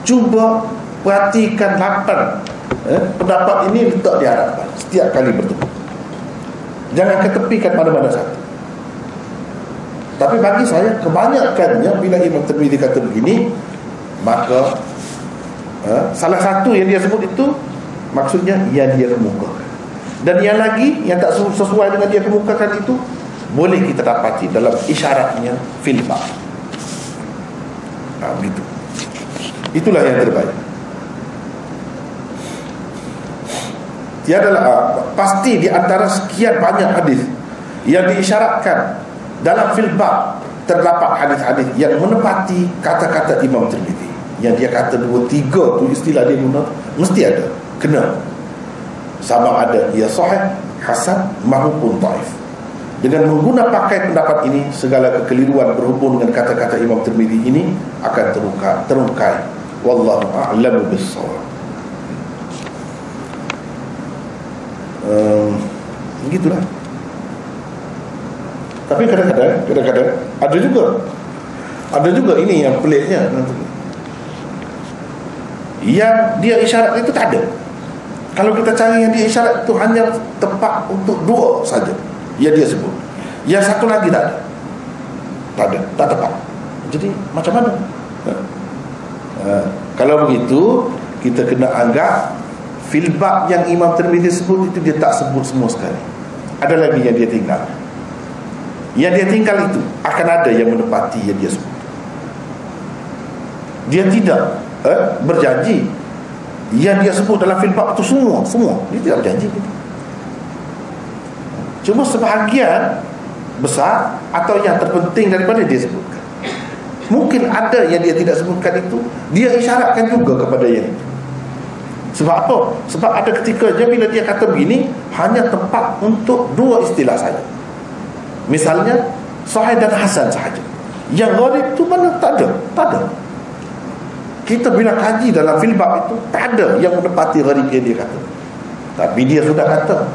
Cuba perhatikan lapan pendapat ini letak di hadapan setiap kali bertemu. Jangan ketepikan mana-mana satu. Tapi bagi saya kebanyakannya bila Imam Tirmizi kata begini, maka salah satu yang dia sebut itu maksudnya yang dia kemukakan. Dan yang lagi yang tak sesuai dengan dia kemukakan itu boleh kita dapati dalam isyaratnya fil bab. Begitu. Itulah yang terbaik. Tiadalah pasti di antara sekian banyak hadis yang diisyaratkan dalam fil bab terdapat hadis-hadis yang menepati kata-kata Imam Tirmizi. Yang dia kata 2-3 tu istilah dia guna mesti ada, kena. Sama ada ia sahih, hasan maupun dhaif. Dengan mengguna pakai pendapat ini, segala kekeliruan berhubung dengan kata-kata Imam Tirmizi ini akan terungkai. Wallahu a'lamu bis-shawab. Begitulah. Tapi kadang-kadang ada juga ini yang peliknya. Yang dia isyarat itu tak ada. Kalau kita cari yang dia isyarat itu hanya tepat untuk 2 saja yang dia sebut. Yang satu lagi tak ada. Tak ada, tak tepat. Jadi macam mana? Kalau begitu, kita kena anggap fil bab yang Imam Tirmizi sebut itu dia tak sebut semua sekali. Ada lagi yang dia tinggal. Yang dia tinggal itu akan ada yang menepati yang dia sebut. Dia tidak berjanji yang dia sebut dalam fil bab itu semua. Dia tidak berjanji gitu. Cuma sebahagian besar atau yang terpenting daripada dia sebutkan. Mungkin ada yang dia tidak sebutkan itu, dia isyaratkan juga kepada yang itu. Sebab apa? Sebab ada ketikanya bila dia kata begini hanya tepat untuk 2 istilah saja. Misalnya sahih dan hasan sahaja. Yang gharib itu mana? Tak ada. Kita bila kaji dalam fil bab itu tak ada yang menepati gharib yang dia kata. Tapi dia sudah kata.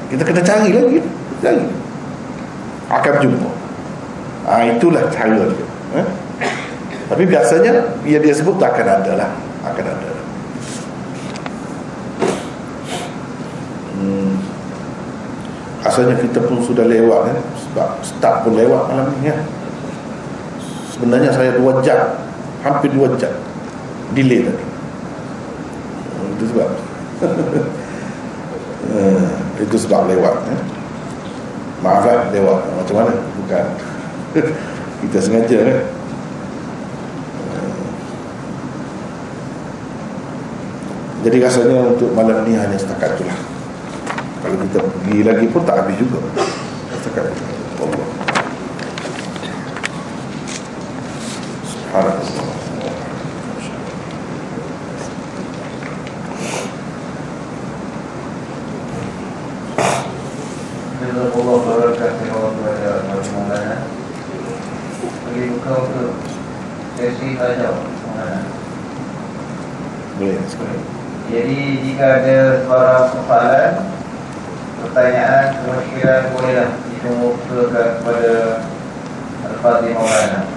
Kita kena cari lagi. Akan jumpa. Itulah cara dia. Tapi biasanya dia sebut tak akan ada lah. Akan ada. Asalnya kita pun sudah lewat sebab start pun lewat malam ni ya. Sebenarnya saya 2 jam, hampir 2 jam delay tadi. Itu sebab itu sebab lewat ya. Maaflah lewat. Macam mana? Bukan kita sengaja kan. Jadi rasanya untuk malam ni hanya setakat itulah. Kalau kita pergi lagi pun tak habis juga. Setakat itu. Allah. Subhanallah. Allah berkati Allah kepada Maulana. Bagi buka untuk sesi hajat. Boleh sekali. Jadi jika ada suara soalan, pertanyaan, kemusykilan, bolehlah dikemukakan kepada Al-Fatih Maulana.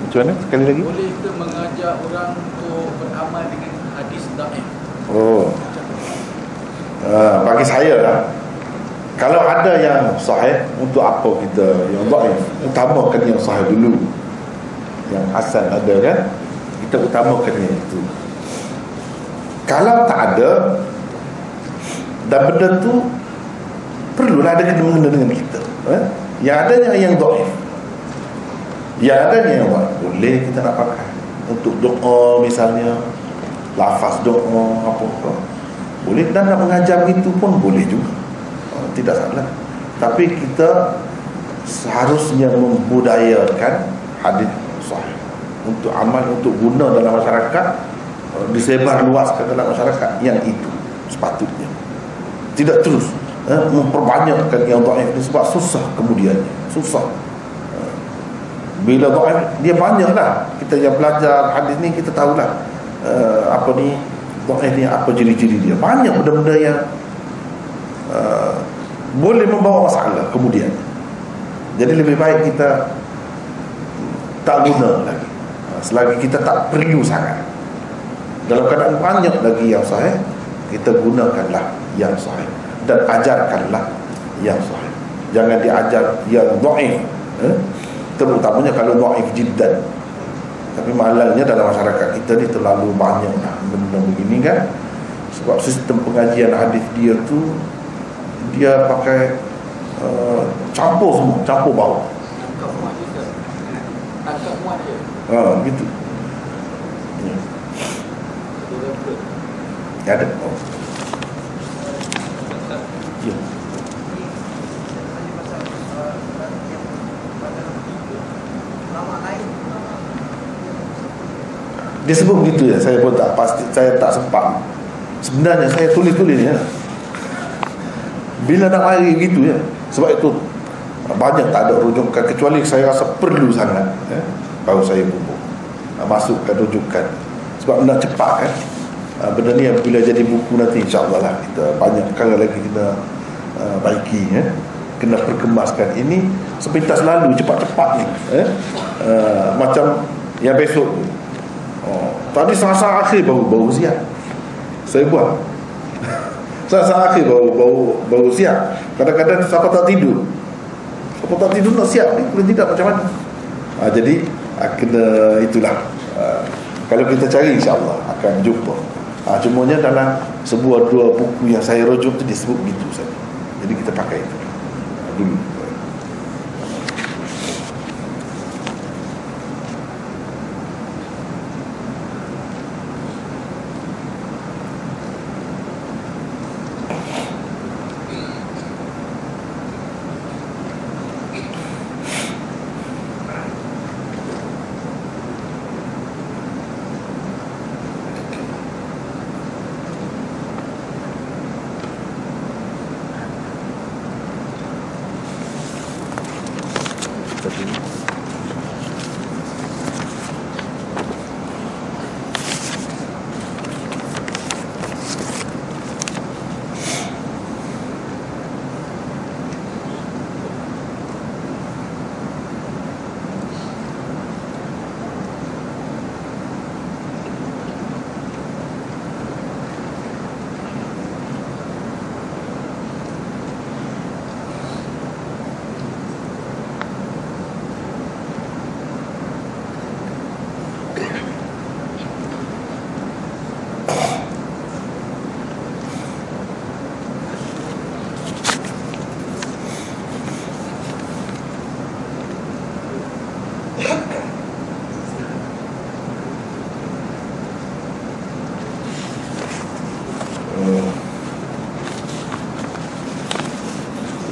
Macam mana? Sekali lagi. Boleh kita mengajak orang untuk beramal dengan hadis dhaif? Oh. Bagi saya lah, Kalau ada yang sahih, untuk apa kita yang dhaif? Utamakan yang sahih dulu. Yang hasan ada kan, kita utamakan yang itu. Kalau tak ada, dan benda tu perlulah ada kena-mengena dengan kita. Yang adanya yang dhaif, yang adanya yang dhaif, boleh kita nak pakai untuk doa misalnya, lafaz doa apa-apa boleh, dan nak mengajar itu pun boleh juga, tidak salah. Tapi kita seharusnya membudayakan hadis sahih untuk amal, untuk guna dalam masyarakat, disebar luaskan dalam masyarakat. Yang itu sepatutnya, tidak terus memperbanyakkan yang dhaif ni, sebab susah kemudiannya, susah. Bila dhaif dia banyaklah, kita yang belajar hadis ni kita tahulah apa ni dhaif ni, apa ciri-ciri dia. Banyak benda-benda yang boleh membawa masalah kemudian. Jadi lebih baik kita tak guna lagi, selagi kita tak perlu sangat. Dalam keadaan banyak lagi yang sahih, kita gunakanlah yang sahih dan ajarkanlah yang sahih. Jangan diajar yang dhaif, terutamanya kalau dhaif jiddan. Tapi malangnya dalam masyarakat kita ni terlalu banyak benda begini kan. Sebab sistem pengajian hadis dia tu, dia pakai campur semua, campur bau. Tangkap muat je. Gitu. Ya. Ada. Oh. Ya. Dia sebut begitu ya, saya pun tak pasti, saya tak sempat. Sebenarnya saya tulis-tulis ya. Bila nak lari gitu ya. Sebab itu banyak tak ada rujukan, kecuali saya rasa perlu sangat ya, baru saya bubuh masukkan rujukan. Sebab nak cepat kan. Benda ni bila jadi buku nanti insya-Allah lah kita banyak perkara lagi kena baiki ya. Kena perkemaskan. Ini sepintas lalu cepat-cepat ni macam yang besok tu. Tadi sasa akhir baru siap saya buat. Sasa akhir baru siap. Kadang-kadang siapa tak tidur nak siap ni, kalau tidak macam mana. Jadi kena itulah. Kalau kita cari insya-Allah akan jumpa. Cumanya dalam sebuah dua buku yang saya rujuk tu disebut gitu saja. Jadi kita pakai itu dulu.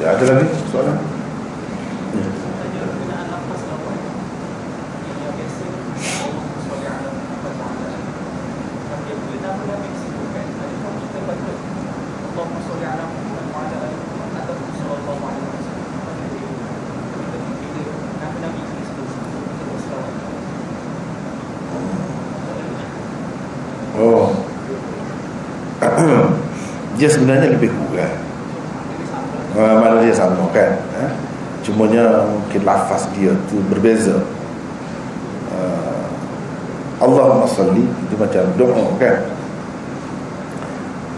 Ya, ada lagi soalan? Dia sebenarnya lebih kurang, mana dia sama kan, cumanya mungkin lafaz dia tu berbeza. Allahumma salli itu macam doa kan,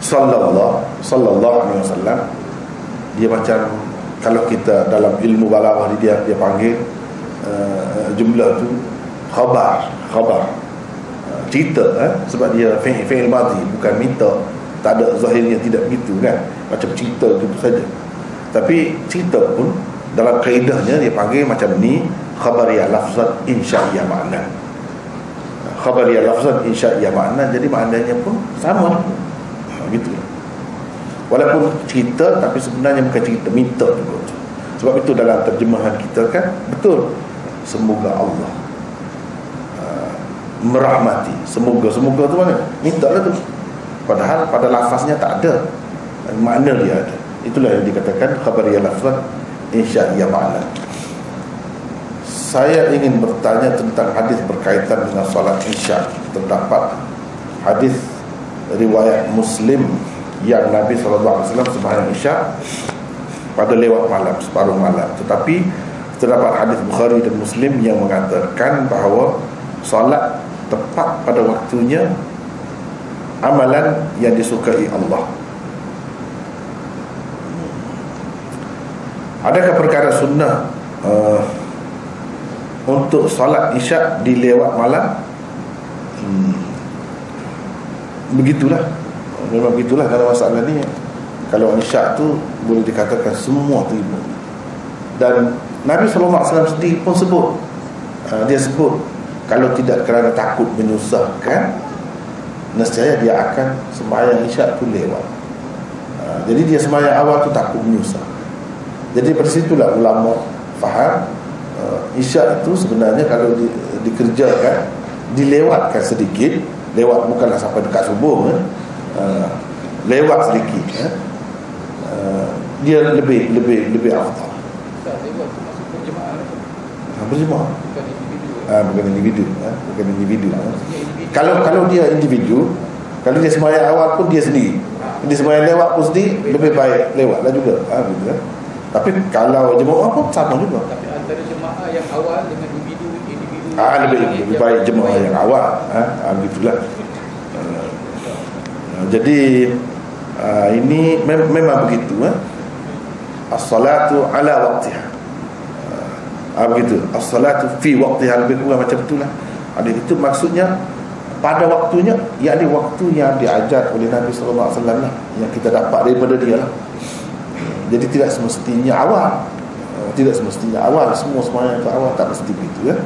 sallallahu alaihi wasallam, dia macam kalau kita dalam ilmu balaghah dia panggil jumlah tu khabar, cerita, sebab dia fi'il madhi, bukan minta, tak ada zahirnya, tidak begitu kan, macam cerita gitu saja. Tapi cerita pun dalam kaedahnya dia panggil macam ni, khabariyah lafzat insya'iyah makna. Khabariyah lafzat insya'iyah makna, jadi maknanya pun sama gitu. Walaupun cerita, tapi sebenarnya bukan cerita, minta juga. Sebab itu dalam terjemahan kita kan betul, semoga Allah merahmati, semoga tu mana? Minta lah tu. Padahal pada lafaznya tak ada, makna dia ada. Itulah yang dikatakan khabariyah lafzat insya'iyah makna. Saya ingin bertanya tentang hadis berkaitan dengan solat isya. Terdapat hadis riwayat Muslim yang Nabi SAW sembahyang isya pada lewat malam, separuh malam. Tetapi terdapat hadis Bukhari dan Muslim yang mengatakan bahawa solat tepat pada waktunya amalan yang disukai Allah. Adakah perkara sunnah untuk solat isyak di lewat malam? Begitulah, memang begitulah kalau masalah ni. Kalau isyak tu boleh dikatakan semua terima. Dan Nabi SAW sendiri pun sebut, dia sebut kalau tidak kerana takut menyusahkan, nescaya dia akan sembahyang isyak tu lewat. Jadi dia sembahyang awal tu takut menyusah. Jadi dari situlah ulama faham isyak itu sebenarnya kalau dikerjakan, dilewatkan sedikit, lewat bukanlah sampai dekat subuh, lewat sedikit, dia lebih afdal. Berjemaah. Bukan individu. Kalau dia individu, kalau dia sembahyang awal pun dia sendiri, dia sembahyang lewat pun sendiri, lebih baik lewatlah juga. Gitu kan. Tapi kalau jemaah pun sama juga. Tapi antara jemaah yang awal dengan individu lebih baik jemaah yang awal. Begitulah. Jadi ini memang begitu. As-salatu ala waqtiha. Begitu. As-salatu fi waqtiha, lebih kurang macam itulah. Itu maksudnya pada waktunya, yakni waktu yang diajar oleh Nabi sallallahu alaihi wasallam lah, yang kita dapat daripada dia lah. Jadi tidak semestinya awal, semua semuanya itu awal, tak mesti begitu ya.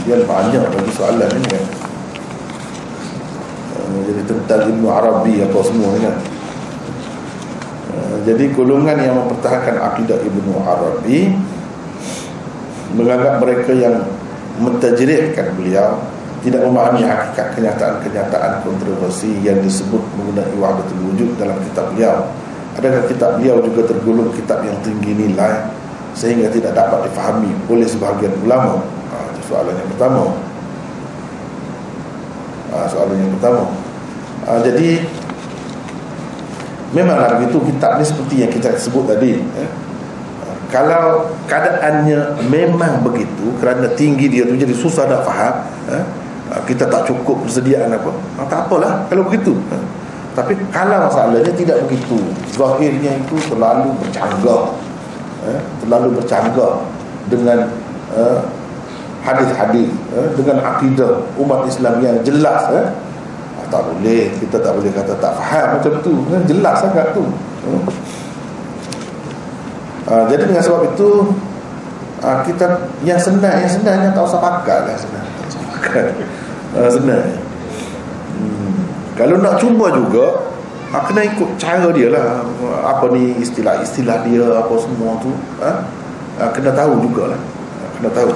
Dia banyak lagi soalan ni kan. Jadi tentang Ibnu Arabi apa semua kan. Jadi golongan yang mempertahankan akidah Ibnu Arabi menganggap mereka yang mentajrihkan beliau tidak memahami hakikat kenyataan-kenyataan kontroversi yang disebut menggunakan wahdatul wujud dalam kitab beliau. Adakah kitab beliau juga tergolong kitab yang tinggi nilai sehingga tidak dapat difahami oleh sebahagian ulama? Itu soalan yang pertama. Jadi memanglah begitu, kitab ni seperti yang kita sebut tadi. Kalau keadaannya memang begitu, kerana tinggi dia tu jadi susah nak faham, kita tak cukup persediaan apa, tak apalah kalau begitu. Tapi kalau masalahnya tidak begitu, zahirnya itu terlalu bercanggah dengan hadis-hadis, dengan akidah umat Islam yang jelas, tak boleh, kita tak boleh kata tak faham macam tu, jelas sangat tu. Jadi dengan sebab itu kita yang senangnya tak usah pakai lah, senang. Kalau nak cuba juga, kena ikut cara dia lah. Apa ni istilah-istilah dia, apa semua tu, kena tahu jugalah. Kena tahu.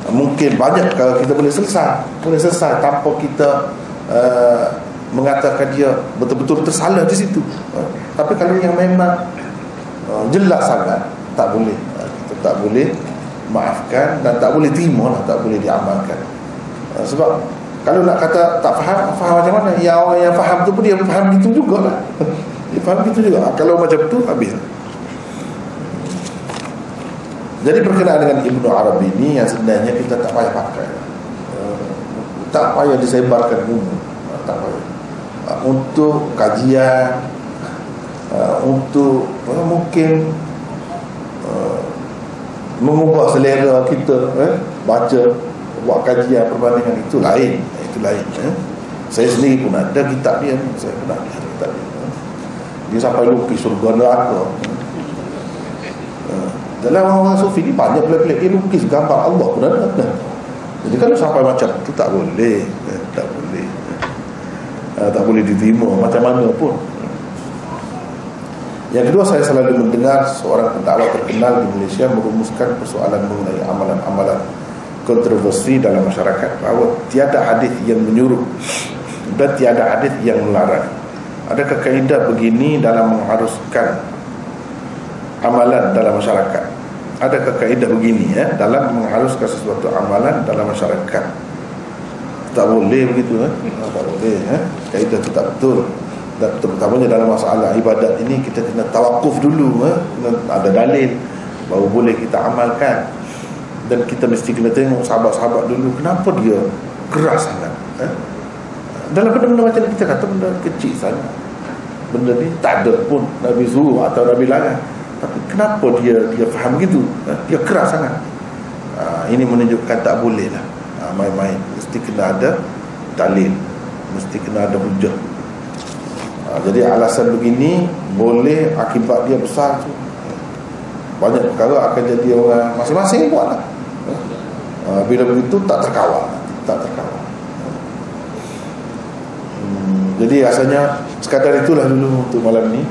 Mungkin banyak kalau kita boleh selesai tanpa kita mengatakan dia betul-betul tersalah di situ. Tapi kalau yang memang jelas sangat, tak boleh, kita tak boleh maafkan dan tak boleh terima lah, tak boleh diamalkan. Sebab kalau nak kata tak faham macam mana? Ya, orang yang faham tu pun dia faham gitu jugalah. Dia faham gitu juga. Kalau macam tu habis. Jadi berkenaan dengan Ibnu Arabi ini yang sebenarnya kita tak payah pakai, tak payah disebarkan umum, tak payah. untuk kajian, untuk mungkin mengubah selera kita, baca, buat kajian, perbandingan, itu lain. Saya sendiri pun ada kitab dia, saya pernah lihat kitab dia. Dia sampai lukis surga neraka. Dalam orang-orang sufi ni banyak pelik-pelik, dia lukis gambar Allah pun ada. Jadi kalau sampai macam tu tak boleh, tak boleh diterima macam mana pun. Yang kedua, saya selalu mendengar seorang pendakwah terkenal di Malaysia merumuskan persoalan mengenai amalan-amalan kontroversi dalam masyarakat, bahawa tiada hadis yang menyuruh dan tiada hadis yang melarang. Adakah kaedah begini dalam mengharuskan amalan dalam masyarakat? Adakah kaedah begini dalam mengharuskan sesuatu amalan dalam masyarakat? Tak boleh begitu, tak boleh. Kaedah itu tak betul. Dan terutamanya dalam masalah ibadat ini, kita kena tawakuf dulu, kena ada dalil baru boleh kita amalkan. Dan kita mesti kena tengok sahabat-sahabat dulu, kenapa dia keras sangat. Dalam benda-benda macam ni, kita kata benda kecil sangat, benda ni tak ada pun Nabi suruh atau Nabi larang, tapi kenapa dia faham begitu, dia keras sangat. Ini menunjukkan tak boleh lah main-main. Mesti kena ada dalil, mesti kena ada hujah. Jadi alasan begini boleh, akibat dia besar tu. Banyak perkara akan jadi orang masing-masing buatlah. Bila begitu tak terkawal. Jadi rasanya sekadar itulah dulu untuk malam ni.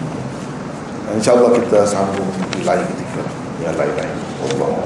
InsyaAllah kita sambung di lain ketika yang lain-lain. Allah.